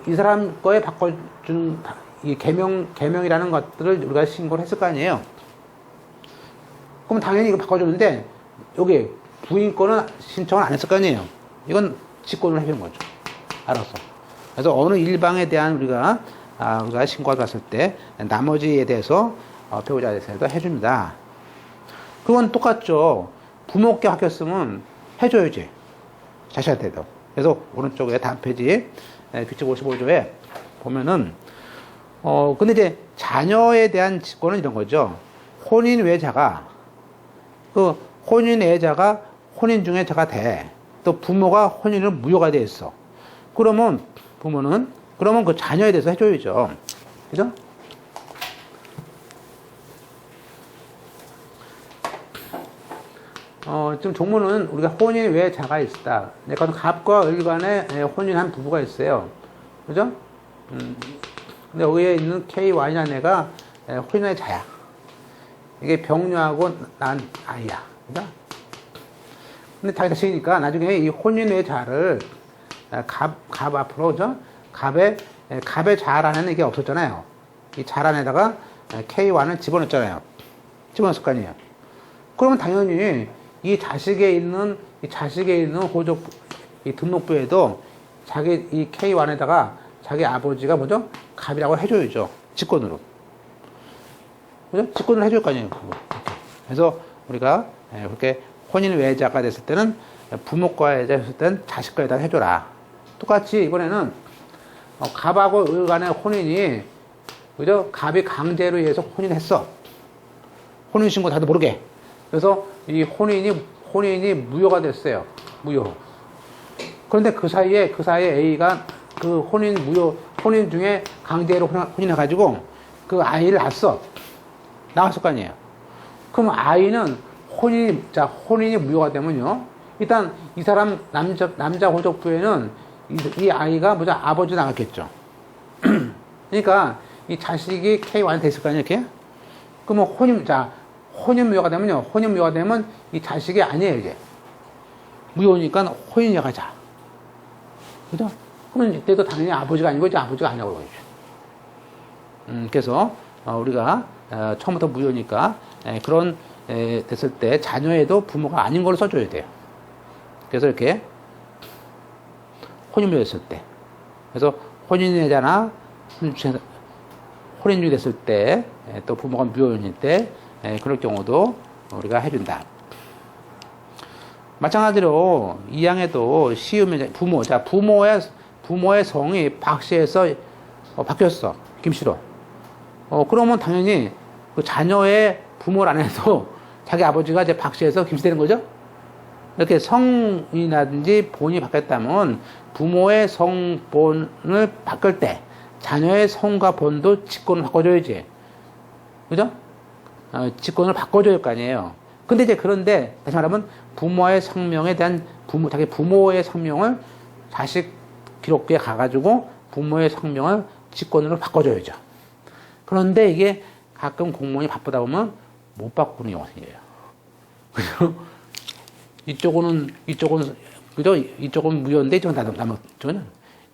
이 사람 거에 바꿔준 이 개명이라는 것들을 우리가 신고를 했을 거 아니에요. 그럼 당연히 이거 바꿔주는데 여기 부인 거는 신청을 안 했을 거 아니에요. 이건 직권을 해주는 거죠. 알았어. 그래서 어느 일방에 대한 우리가 신고가 갔을 때 나머지에 대해서 배우자에 대해서 해줍니다. 그건 똑같죠. 부모께 맡겼으면 해줘야지. 자식한테도. 그래서 오른쪽에 다음 페이지 규칙 55조에 보면은 근데 이제 자녀에 대한 직권은 이런 거죠. 혼인 외자가 그 혼인 외자가 혼인 중에 자가 돼. 또 부모가 혼인을 무효가 돼 있어. 그러면 그러면 그 자녀에 대해서 해줘야죠. 그죠? 지금 종문은 우리가 혼인 외자가 있다. 그러니까 갑과 을 간에 혼인한 부부가 있어요. 그죠? 근데 여기에 있는 K1이라는 애가 혼인의 자야. 이게 병녀하고 난 아이야. 그죠? 근데 자기 자식이니까 나중에 이 혼인의 자를 갑 앞으로, 그죠? 갑의 자라는 이게 없었잖아요. 이 자란에다가 K1을 집어넣었잖아요. 집어넣었을 거 아니에요. 그러면 당연히 이 자식에 있는 호적, 이 등록부에도 자기 이 K1에다가 자기 아버지가 뭐죠? 갑이라고 해줘야죠. 직권으로. 그죠? 직권을 해줄 거 아니에요. 그래서 우리가 그렇게 혼인 외자가 됐을 때는 부모과 외자 됐을 때는 자식과에다 해줘라. 똑같이 이번에는 갑하고 을 간의 혼인이, 그죠? 갑이 강제로 의해서 혼인했어. 혼인신고 다들 모르게. 그래서 이 혼인이 무효가 됐어요. 무효. 그런데 그 사이에 A가 그 혼인 중에 강제로 혼인해가지고 그 아이를 낳았을 거 아니에요. 그럼 아이는 혼인이 무효가 되면요. 일단 이 사람 남자 호적부에는 이 아이가 뭐죠? 아버지 나갔겠죠. 그러니까 이 자식이 K1 됐을 거 아니에요, 이렇게? 그러면 혼인 무효가 되면 이 자식이 아니에요, 이제. 무효니까 혼인이 가자. 그죠? 그러면 이때도 당연히 아버지가 아니고 이제 아버지가 아니라고 그러죠. 그래서 우리가 처음부터 무효니까 그런 됐을 때 자녀에도 부모가 아닌 걸로 써줘야 돼요. 그래서 이렇게 혼인무효됐을 때, 그래서 혼인외자나 혼인중이 됐을 때, 또 부모가 무효인일 때 그럴 경우도 우리가 해준다. 마찬가지로 이 항에도 시우면 부모의 성이 박씨에서 바뀌었어. 김씨로. 그러면 당연히 그 자녀의 부모란에도 자기 아버지가 이제 박씨에서 김씨 되는 거죠? 이렇게 성이라든지 본이 바뀌었다면 부모의 성본을 바꿀 때 자녀의 성과 본도 직권을 바꿔줘야지. 그죠? 직권을 바꿔줘야 할 거 아니에요. 근데 그런데, 다시 말하면 부모의 성명에 대한 자기 부모의 성명을 자식 기록부에 가가지고 부모의 성명을 직권으로 바꿔줘야죠. 그런데 이게 가끔 공무원이 바쁘다 보면 못 바꾸는 경우가 생겨요. 그죠? 이쪽은, 그죠? 이쪽은 무효인데, 이쪽은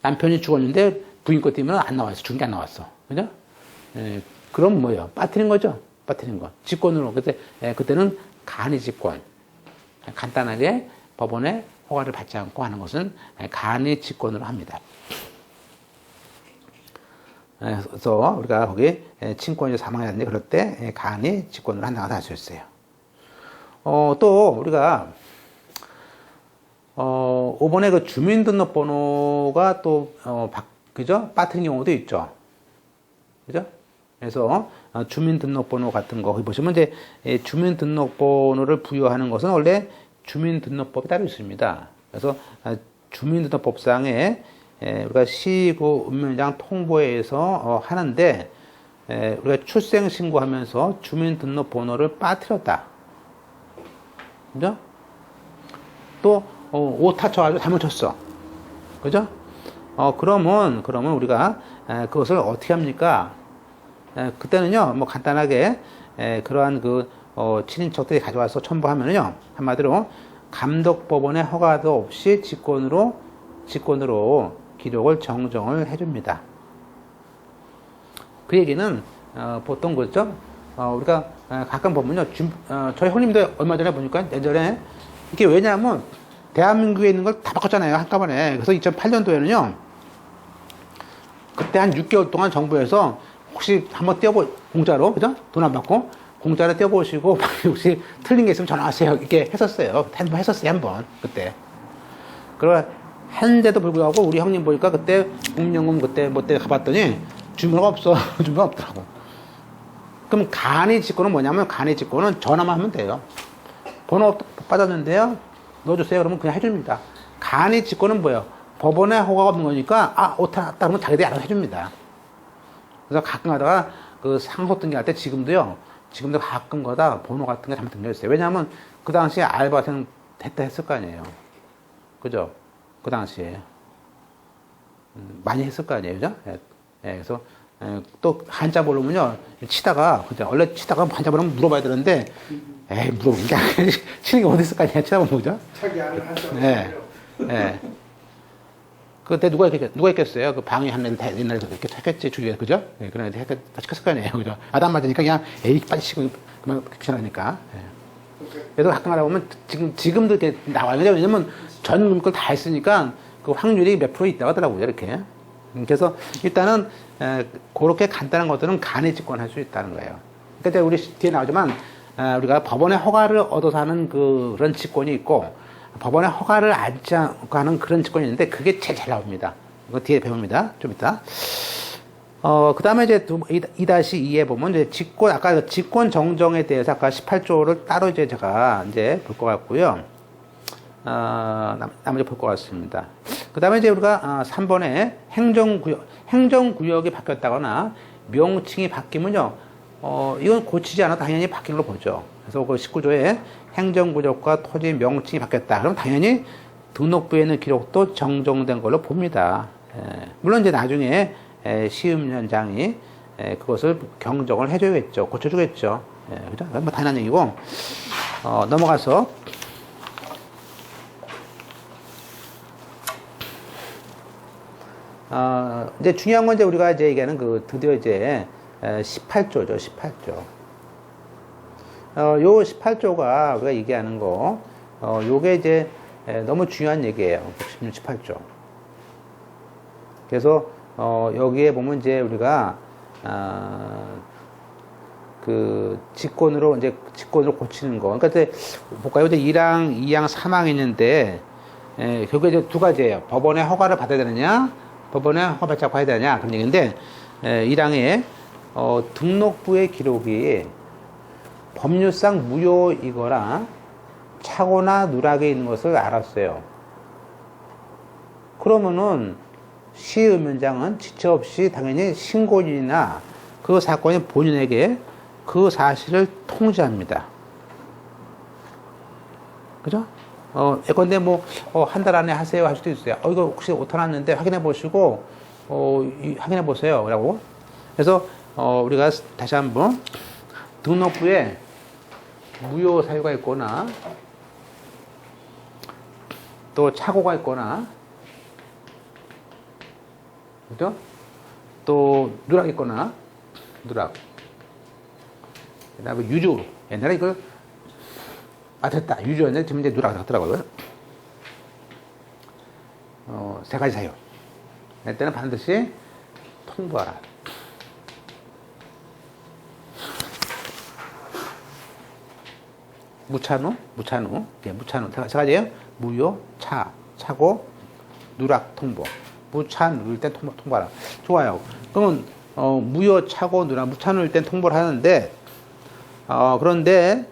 남편이 죽었는데 부인 것 때문에 안 나왔어. 중계 안 나왔어. 그죠? 그럼 뭐예요? 빠뜨린 거죠? 빠뜨린 거. 직권으로. 그때는 간이 직권. 간단하게 법원의 허가를 받지 않고 하는 것은 간이 직권으로 합니다. 그래서 우리가 거기 친권이 사망했는데 그럴 때 간이 직권으로 한다고 할 수 있어요. 또 우리가 5번에 그 주민등록번호가 또 그죠? 빠뜨린 경우도 있죠. 그죠? 그래서 주민등록번호 같은 거 보시면 이제 주민등록번호를 부여하는 것은 원래 주민등록법이 따로 있습니다. 그래서 주민등록법상에 우리가 시구 읍면장 통보에 의해서 하는데 우리가 출생신고하면서 주민등록번호를 빠뜨렸다. 그죠? 또 오타 쳐가지고 잘못 쳤어. 그죠? 그러면 우리가 그것을 어떻게 합니까? 그때는요, 뭐 간단하게 그러한 친인척들이 가져와서 첨부하면은요, 한마디로 감독법원의 허가도 없이 직권으로 기록을 정정을 해줍니다. 그 얘기는 보통 그렇죠. 우리가 가끔 보면요, 저희 형님도 얼마 전에 보니까 예전에 이게 왜냐하면 대한민국에 있는 걸 다 바꿨잖아요, 한꺼번에. 그래서 2008년도에는요, 그때 한 6개월 동안 정부에서 혹시 한번 공짜로, 그죠? 돈 안 받고 공짜로 떼어보시고 혹시 틀린 게 있으면 전화하세요, 이렇게 했었어요. 한번 그때. 그러 한데도 불구하고 우리 형님 보니까 그때 국민연금 그때 가봤더니 주문가 없어. 주문가 없더라고. 그럼 간이 직권은 뭐냐면, 간이 직권은 전화만 하면 돼요. 번호 받았는데요, 넣어주세요. 그러면 그냥 해줍니다. 간이 직권은 뭐예요? 법원에 허가가 없는 거니까, 오타 그러면 자기들이 알아서 해줍니다. 그래서 가끔 가다가 그 상속 등기할 때 지금도 가끔 가다 번호 같은 게 잘못 등록했어요. 왜냐하면 그 당시에 알바생 했을 거 아니에요. 그죠? 그 당시에. 많이 했을 거 아니에요. 그죠? 예, 그래서 또 한자 모르면요, 치다가, 그죠? 원래 치다가 한자 모르면 물어봐야 되는데, 물어보는 게 아니라 치는 게 어디 있을 거 아니야, 치다 보면, 그죠? 자기 아는 한자. 예. 그때 누가 했겠어요? 그 방위 한 애들 옛날에 이렇게 했겠지, 주위에, 그죠? 예, 그런 애들 했을 거 아니에요, 그죠? 아담 맞으니까 그냥, 빨리 치고, 그만 귀찮으니까. 예. 그래도 가끔 하다 보면, 지금도 이렇게 나와요. 왜냐면 전 문걸 다 했으니까, 그 확률이 몇 프로 있다고 하더라고요, 이렇게. 그래서 일단은, 그렇게 간단한 것들은 간이 직권할 수 있다는 거예요. 그러니까 우리 뒤에 나오지만, 우리가 법원의 허가를 얻어서 하는 그런 직권이 있고, 법원의 허가를 얻지 않고 하는 그런 직권이 있는데, 그게 제일 잘 나옵니다. 이거 뒤에 배웁니다. 좀 이따. 그 다음에 이제 2-2에 보면 이제 아까 직권 정정에 대해서 아까 18조를 따로 이제 제가 이제 볼 것 같고요. 나머지 볼 것 같습니다. 그 다음에 이제 우리가 3번에 행정구역이 바뀌었다거나 명칭이 바뀌면요, 이건 고치지 않아도 당연히 바뀌는 걸 보죠. 그래서 그 19조에 행정구역과 토지 명칭이 바뀌었다. 그럼 당연히 등록부에 있는 기록도 정정된 걸로 봅니다. 물론 이제 나중에 시음위원장이 그것을 경정을 해줘야겠죠. 고쳐주겠죠. 그죠? 뭐 당연한 얘기고, 넘어가서 이제 중요한 건 이제 우리가 이제 얘기하는 드디어 이제 18조죠, 18조. 요 18조가 우리가 얘기하는 거, 요게 이제 너무 중요한 얘기예요. 18조. 그래서, 여기에 보면 이제 우리가, 직권으로 고치는 거. 그러니까 이제 볼까요? 이제 1항, 2항, 3항이 있는데, 결국에 이제 두 가지예요. 법원의 허가를 받아야 되느냐, 법원에 허가 받지 않고 해야 되냐, 그런 얘기인데, 1항에, 등록부의 기록이 법률상 무효이거나 차고나 누락에 있는 것을 알았어요. 그러면은 시의원장은 지체 없이 당연히 신고인이나 그 사건의 본인에게 그 사실을 통지합니다. 그죠? 예컨대 한 달 안에 하세요 할 수도 있어요. 이거 혹시 오타 났는데 확인해 보시고, 확인해 보세요. 라고. 그래서, 우리가 다시 한번 등록부에 무효 사유가 있거나 또 착오가 있거나, 그죠? 또 누락이 있거나, 누락. 그 다음에 유주. 옛날에 이걸 됐다. 유주였는데 지금 이제 누락 같더라고요. 세 가지 사유. 이때는 반드시 통보하라. 무차누. 예, 무차누. 세 가지예요. 무효, 차고, 누락, 통보. 무차누일 땐 통보하라. 좋아요. 그러면, 무효, 차고, 누락, 무차누일 땐 통보를 하는데, 그런데,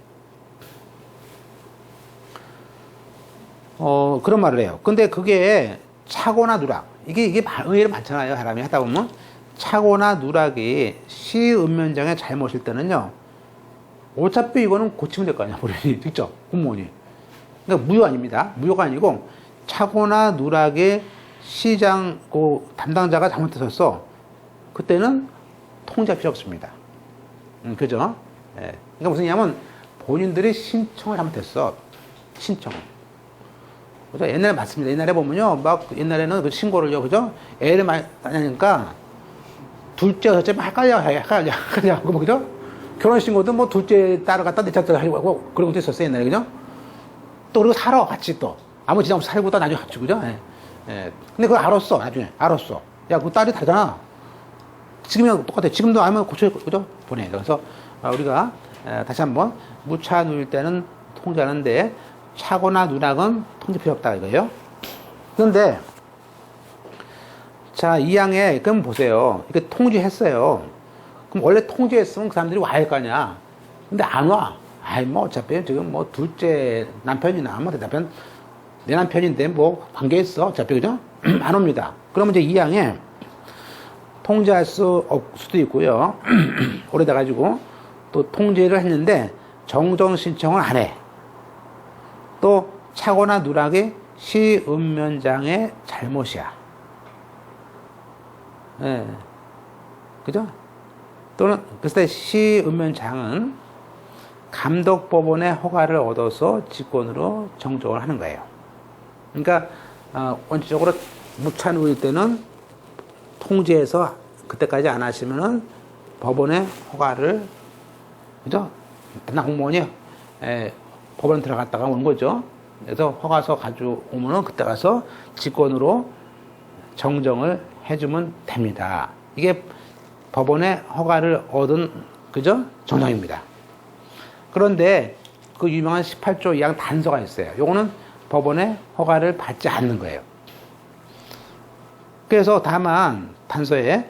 그런 말을 해요. 근데 그게 차고나 누락. 이게 의외로 많잖아요. 사람이 하다 보면. 차고나 누락이 시의원장의 잘못일 때는요, 어차피 이거는 고치면 될 거 아니야, 본인이. 직접, 공무원이. 그러니까 무효 아닙니다. 무효가 아니고, 차고나 누락의 시장, 담당자가 잘못했었어. 그때는 통지할 필요 없습니다. 그죠? 예. 그러니까 무슨 얘기냐면, 본인들이 신청을 잘못했어. 신청을. 그죠? 옛날에 맞습니다. 옛날에 보면요, 막 옛날에는 그 신고를요, 그죠? 애를 많이 다니니까 둘째, 첫째 막 헷갈려, 그죠? 결혼 신고도 뭐 둘째 딸을 갖다 내짝들 하려고 그런 것도 있었어요, 옛날에, 그죠? 또 그리고 살아, 같이 또. 아무 지장 없이 살고 또 나중에 같이, 그죠? 예. 예. 근데 그걸 알았어, 나중에. 알았어. 야, 그 딸이 다르잖아. 지금이랑 똑같아. 지금도 알면 고쳐, 그죠? 보내. 그래서 우리가 다시 한번 무차 누일 때는 통제하는데 차거나 누락은 통제 필요 없다 이거예요. 그런데 자, 이 양에 그럼 보세요. 이게 통제했어요. 그럼 원래 통제했으면 그 사람들이 와 할 거 아니야. 근데 안 와. 아이 뭐 어차피 지금 뭐 둘째 남편이나 뭐 남편 내 남편인데 뭐 관계 있어 어차피 그죠? 안 옵니다. 그러면 이제 이 양에 통제할 수도 있고요. 오래돼 가지고 또 통제를 했는데 정정 신청을 안 해. 또 차거나 누락이 시읍면장의 잘못이야. 예. 그죠? 또는 그때 시읍면장은 감독법원의 허가를 얻어서 직권으로 정정을 하는 거예요. 그러니까 원칙적으로 무차 누일 때는 통제해서 그때까지 안 하시면은 법원의 허가를, 그죠? 담당 공무원이 법원에 들어갔다가 오는 거죠. 그래서 허가서 가져오면은 그때 가서 직권으로 정정을 해주면 됩니다. 이게 법원의 허가를 얻은, 그죠? 정정입니다. 그런데 그 유명한 18조 2항 단서가 있어요. 요거는 법원의 허가를 받지 않는 거예요. 그래서 다만 단서에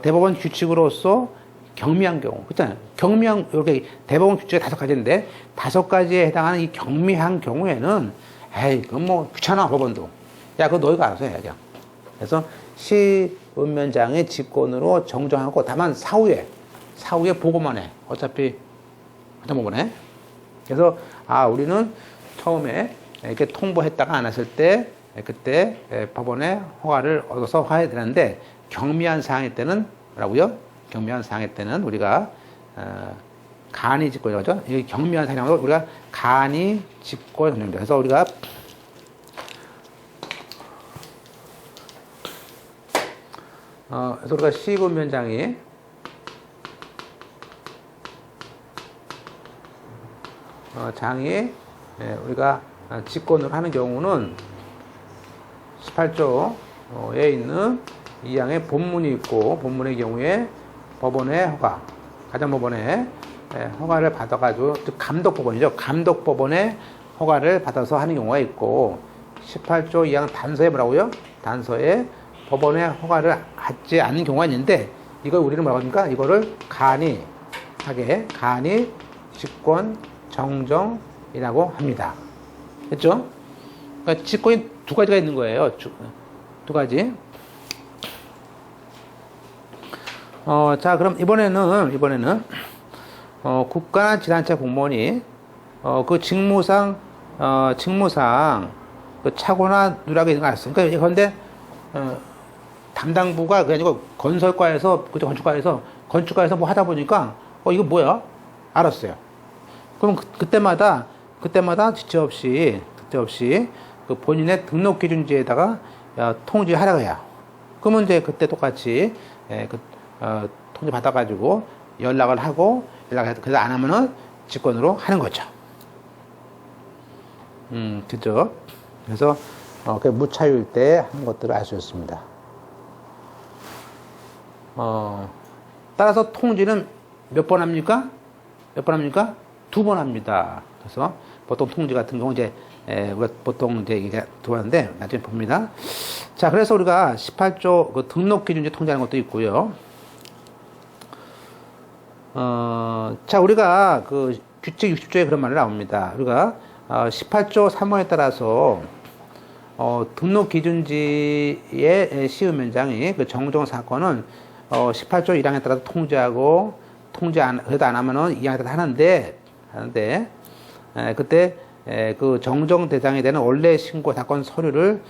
대법원 규칙으로서 경미한 경우, 그렇잖아요. 경미한, 이렇게 대법원 규칙이 5가지인데 5가지에 해당하는 이 경미한 경우에는 에이 그건 뭐 귀찮아 법원도. 야 그거 너희가 알아서 해 그냥. 그래서 시읍면장의 직권으로 정정하고 다만 사후에 보고만 해. 어차피 법원에. 그래서 우리는 처음에 이렇게 통보했다가 안 했을 때 그때 법원의 허가를 얻어서 해야 되는데 경미한 사항일 때는 뭐라고요? 경미한 사항일 때는 우리가 간이 직권이죠. 이 경미한 사항을 우리가 간이 직권 정정입니다. 그래서 우리가 그래서 우리가 시읍면장이 장이 우리가 직권을 하는 경우는 18조에 있는 이 항에 본문이 있고 본문의 경우에 법원의 허가, 가정법원의 허가를 받아가지고 즉 감독법원이죠. 감독법원의 허가를 받아서 하는 경우가 있고 18조 2항 단서에 뭐라고요? 단서에 법원의 허가를 받지 않는 경우가 있는데 이걸 우리는 뭐라고 합니까? 이거를 간이 직권 정정이라고 합니다. 됐죠? 그러니까 직권이 2가지가 있는 거예요. 2가지. 자, 그럼 이번에는 국가나 지자체 공무원이 그 직무상 그 차고나 누락이 있는 거 알았어. 그러니까 그런데 담당부가 그게 아니고 건설과에서 그죠, 건축과에서 뭐 하다 보니까 이거 뭐야? 알았어요. 그럼 그때마다 지체 없이 그 본인의 등록 기준지에다가 통지하라고 해요. 그러면 이제 그때 똑같이 통지 받아가지고 연락을 하고 그래서 안 하면은 직권으로 하는 거죠. 그죠? 그래서 그 무차유일 때 하는 것들을 알 수 있습니다. 따라서 통지는 몇 번 합니까? 2번 합니다. 그래서 보통 통지 같은 경우 이제 우리가 보통 이제 이게 2번 하는데 나중에 봅니다. 자, 그래서 우리가 18조 그 등록 기준지 통지하는 것도 있고요. 자, 우리가 그 규칙 60조에 그런 말이 나옵니다. 우리가 18조 3호에 따라서 등록 기준지의 시의면장이 그 정정 사건은 18조 1항에 따라서 통지하고 그래도 안 하면은 2항에 따라서 하는데 그때 그 정정 대상이 되는 원래 신고 사건 서류를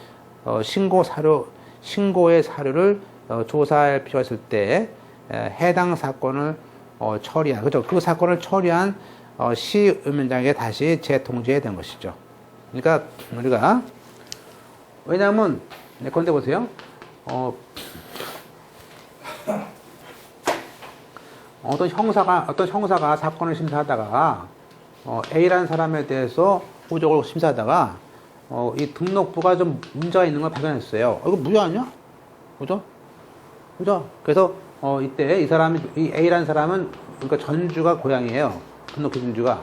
신고의 사료를 조사할 필요가 있을 때 해당 사건을 처리한, 그죠? 그 사건을 처리한 시의면장에게 다시 재통지해야 되는 것이죠. 그러니까 우리가 왜냐하면 내 건데 보세요. 어떤 형사가 사건을 심사하다가 A라는 사람에 대해서 후적으로 심사하다가 이 등록부가 좀 문제가 있는 걸 발견했어요. 이거 무효 아니야? 그죠? 그죠? 그래서 이때 이 A라는 사람은 그러니까 전주가 고향이에요. 등록기준주가.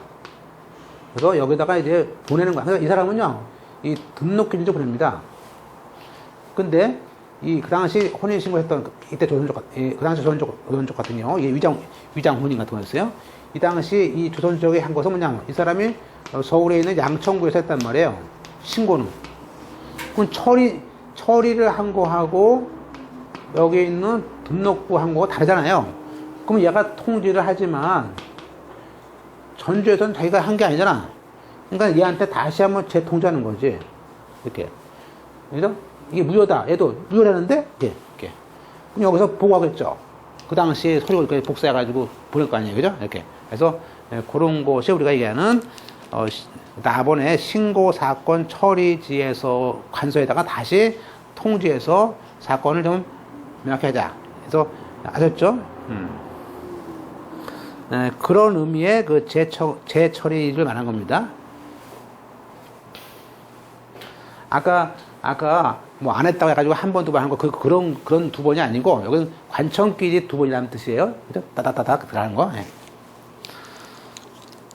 그래서 여기다가 이제 보내는 거야. 그러니까 이 사람은요, 이 등록기준주 보냅니다. 근데 그 당시 혼인신고했던 이때 그 당시 조선족 같은 경우 이게 위장 혼인 같은 거였어요. 이 당시 이 조선족이 한 것은 뭐냐? 이 사람이 서울에 있는 양천구에서 했단 말이에요. 신고는. 그럼 처리를 한 거하고 여기 있는 등록부 한 거가 다르잖아요. 그럼 얘가 통지를 하지만 전주에서는 자기가 한 게 아니잖아. 그러니까 얘한테 다시 한번 재통지하는 거지. 이렇게. 그죠? 이게 무효다. 얘도 무효라는데, 이렇게. 그럼 여기서 보고하겠죠. 그 당시에 서류 이렇게 복사해가지고 보낼 거 아니에요. 그죠? 이렇게. 그래서, 그런 것이 우리가 얘기하는, 나번에 신고사건 처리지에서 관서에다가 다시 통지해서 사건을 좀 명확히 하자. 그래서, 아셨죠? 그런 의미의 그 재처리를 말한 겁니다. 아까 뭐 안 했다고 해가지고 한 번, 두 번 한 거, 그런 두 번이 아니고, 여기는 관청끼리 두 번이라는 뜻이에요. 그죠? 따다다닥 들어가는 거. 예.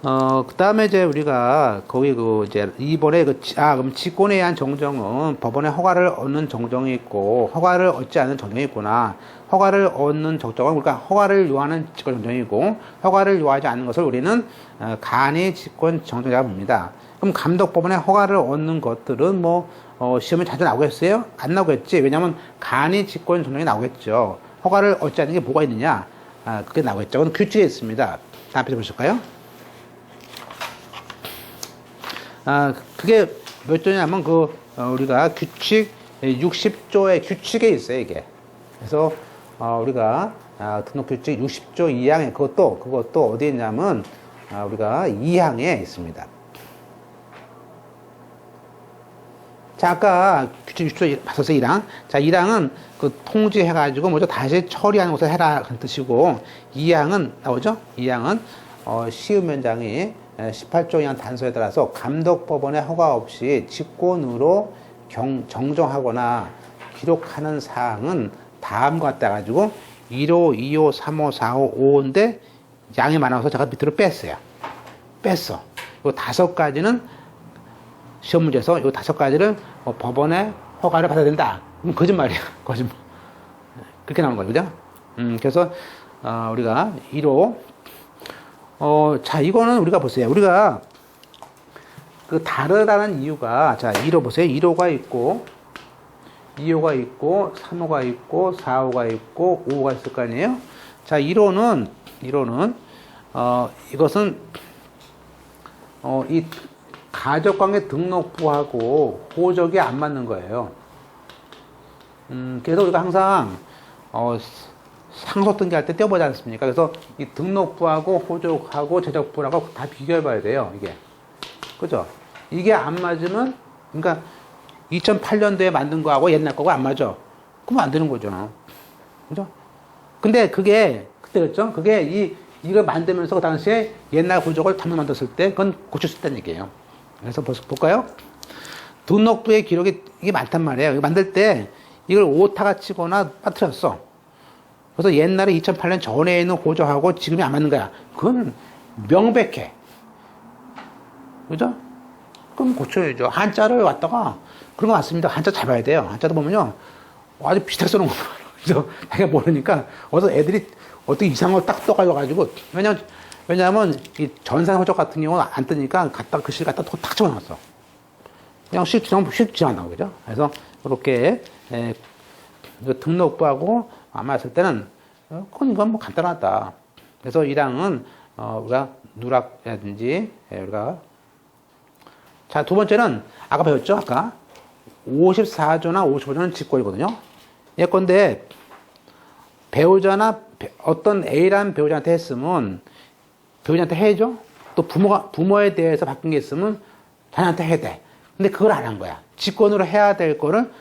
그 다음에 이제 우리가, 거기 이제 이번에 그럼 직권에 의한 정정은 법원의 허가를 얻는 정정이 있고, 허가를 얻지 않는 정정이 있구나. 허가를 얻는 정정은, 그러니까 허가를 요하는 직권 정정이고, 허가를 요하지 않는 것을 우리는 간이 직권 정정이라고 봅니다. 그럼 감독법원의 허가를 얻는 것들은 시험에 자주 나오겠어요? 안 나오겠지. 왜냐하면 간이 직권 정정이 나오겠죠. 허가를 얻지 않는 게 뭐가 있느냐? 그게 나오겠죠. 그건 규칙에 있습니다. 다음 페이지 보실까요? 그게 몇 조냐면 우리가 규칙 60조의 규칙에 있어요, 이게. 그래서 우리가 등록 규칙 60조 2항에 그것도 어디에 있냐면 우리가 2항에 있습니다. 자, 아까 규칙 60조 봤었어요, 1항. 자, 1항은 통지해가지고 먼저 다시 처리하는 것을 해라 그런 뜻이고, 2항은 나오죠? 2항은 시음 현장이 18조 2항 단서에 따라서 감독법원의 허가 없이 직권으로 정정하거나 기록하는 사항은 다음과 같다 가지고 1호, 2호, 3호, 4호, 5호인데 양이 많아서 제가 밑으로 뺐어요. 뺐어. 이 5가지는 시험 문제에서 이 5가지를 법원의 허가를 받아야 된다. 그럼 거짓말이야. 거짓말. 그렇게 나오는 거죠. 그죠? 그래서 우리가 1호 자, 이거는 우리가 보세요. 우리가 다르다는 이유가, 자, 1호 보세요. 1호가 있고, 2호가 있고, 3호가 있고, 4호가 있고, 5호가 있을 거 아니에요? 자, 1호는, 이것은, 이 가족관계 등록부하고 호적이 안 맞는 거예요. 그래서 우리가 항상, 상속 등기할 때 떼어보지 않습니까? 그래서 이 등록부하고 호적하고 제적부하고 다 비교해봐야 돼요, 이게. 그죠? 이게 안 맞으면, 그러니까 2008년도에 만든 거하고 옛날 거가 안 맞아. 그러면 안 되는 거죠. 그죠? 근데 그때 그랬죠? 그게 이걸 만들면서 그 당시에 옛날 호적을 잘못 만들었을 때 그건 고칠 수 있다는 얘기예요. 그래서 볼까요? 등록부의 기록이 이게 많단 말이에요. 이거 만들 때 이걸 오타가 치거나 빠뜨렸어. 그래서 옛날에 2008년 전에 있는 호적하고 지금이 안 맞는 거야. 그건 명백해. 그죠? 그럼 고쳐야죠. 한자를 왔다가, 그런 거 맞습니다. 한자 잘 봐야 돼요. 한자도 보면요. 아주 비슷하게 써놓은 거예요. 그래서 자기가 모르니까, 어서 애들이 어떻게 이상한 걸 딱 떠가지고, 왜냐하면, 이 전산 호적 같은 경우는 안 뜨니까, 글씨를 갖다 탁 집어넣었어. 그냥 씩 지나간다고, 그죠? 그래서, 이렇게, 등록부하고 안 맞을 때는, 이건 뭐 간단하다. 그래서 1항은, 우리가 누락이라든지, 우리가, 자, 두 번째는, 아까 배웠죠? 아까. 54조나 55조는 직권이거든요. 예컨대, 배우자나, 어떤 A라는 배우자한테 했으면, 배우자한테 해야죠? 또 부모에 대해서 바뀐 게 있으면, 자녀한테 해야 돼. 근데 그걸 안 한 거야. 직권으로 해야 될 거를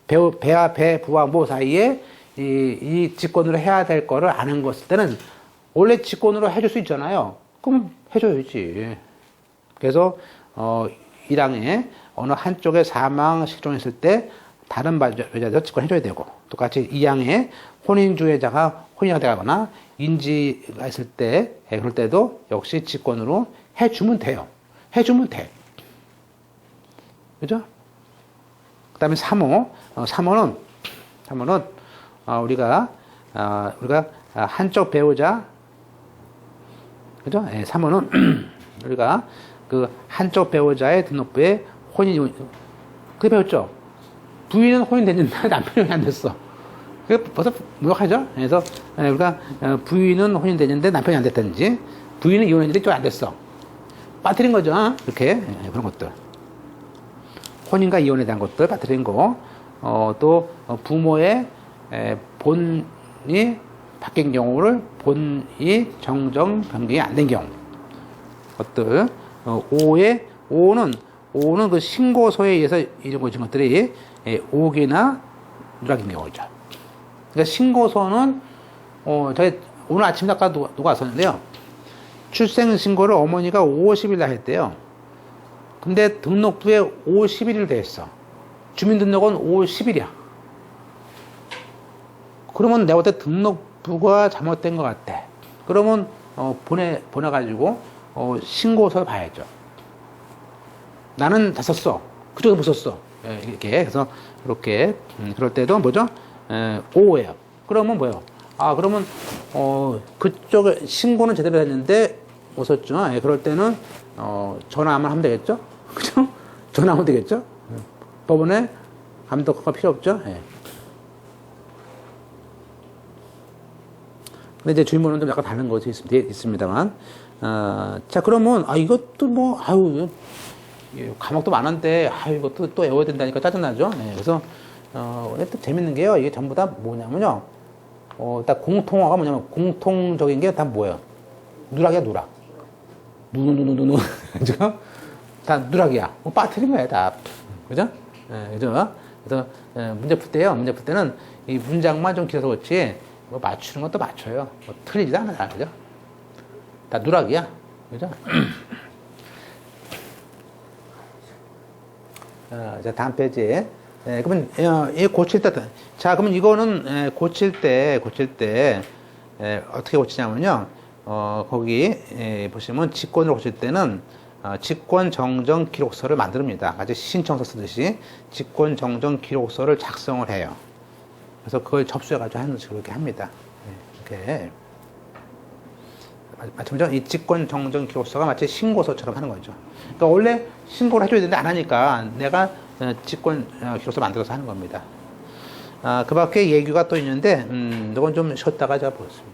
배와 배, 부와 모 사이에 이 직권으로 해야 될 거를 안 한 것일 때는 원래 직권으로 해줄 수 있잖아요. 그럼 해줘야지. 그래서 1항에 어느 한쪽에 사망, 실종했을 때 다른 여자도 직권해줘야 되고, 똑같이 2항에 혼인주의자가 혼인이 되거나 인지가 있을 때, 그럴 때도 역시 직권으로 해주면 돼요. 해주면 돼. 그죠? 그 다음에 3호. 3호는 우리가 한쪽 배우자, 그죠? 3호는 우리가 그 한쪽 배우자의 등록부에 혼인, 그게 배웠죠? 부인은 혼인됐는데 남편이 안 됐어. 그 벌써 무역하죠? 그래서 우리가 부인은 혼인됐는데 남편이 안 됐다든지, 부인은 이혼했는데 좀 안 됐어. 빠뜨린 거죠. 이렇게 그런 것들. 혼인과 이혼에 대한 것들 빠뜨린 거. 또 부모의 본이 바뀐 경우를 본이 정정 변경이 안 된 경우. 것들. 5호는 그 신고서에 의해서 이루어진 것들이 오기나 누락인 경우죠. 그러니까 신고서는 저희 오늘 아침에 아까 누가 왔었는데요. 출생신고를 어머니가 50일 날 했대요. 근데 등록부에 51일 돼 있어. 주민등록은 50일이야. 그러면 내가 볼 때 등록부가 잘못된 것 같아. 그러면 보내가지고 신고서를 봐야죠. 나는 다 썼어. 그쪽에 못 썼어. 이렇게. 그래서 이렇게 그럴 때도 뭐죠? 5호예요. 그러면 뭐예요? 그러면 그쪽에 신고는 제대로 했는데 못 썼죠. 그럴 때는 전화만 하면 되겠죠? 그죠? 전화하면 되겠죠? 법원에 감독할 필요 없죠? 근데 이제 주인번호는 좀 약간 다른 것이 있습니다만. 자, 그러면, 이것도 뭐, 과목도 많은데, 이것도 또 외워야 된다니까 짜증나죠? 그래서, 또 재밌는 게요. 이게 전부 다 뭐냐면요. 딱 공통어가 뭐냐면, 공통적인 게 다 뭐예요? 누락이야, 누락. 누누누누누. 지금? 다 누락이야. 빠뜨린 거야, 다. 그죠? 그죠? 그래서, 문제 풀 때는 이 문장만 좀 길어서 그렇지, 뭐 맞추는 것도 맞춰요. 뭐 틀리지도 않아요. 그죠? 다 누락이야. 그죠? 자, 다음 페이지에. 그러면, 이 고칠 때, 자, 그러면 이거는, 고칠 때, 어떻게 고치냐면요. 거기, 보시면 직권을 고칠 때는, 직권 정정 기록서를 만듭니다. 마치 신청서 쓰듯이 직권 정정 기록서를 작성을 해요. 그래서 그걸 접수해가지고 하는 식으로 이렇게 합니다. 이렇게. 맞죠? 이 직권 정정 기록서가 마치 신고서처럼 하는 거죠. 그러니까 원래 신고를 해줘야 되는데 안 하니까 내가 직권 기록서 만들어서 하는 겁니다. 그 밖에 예규가 또 있는데, 이건 좀 쉬었다가 제가 보겠습니다.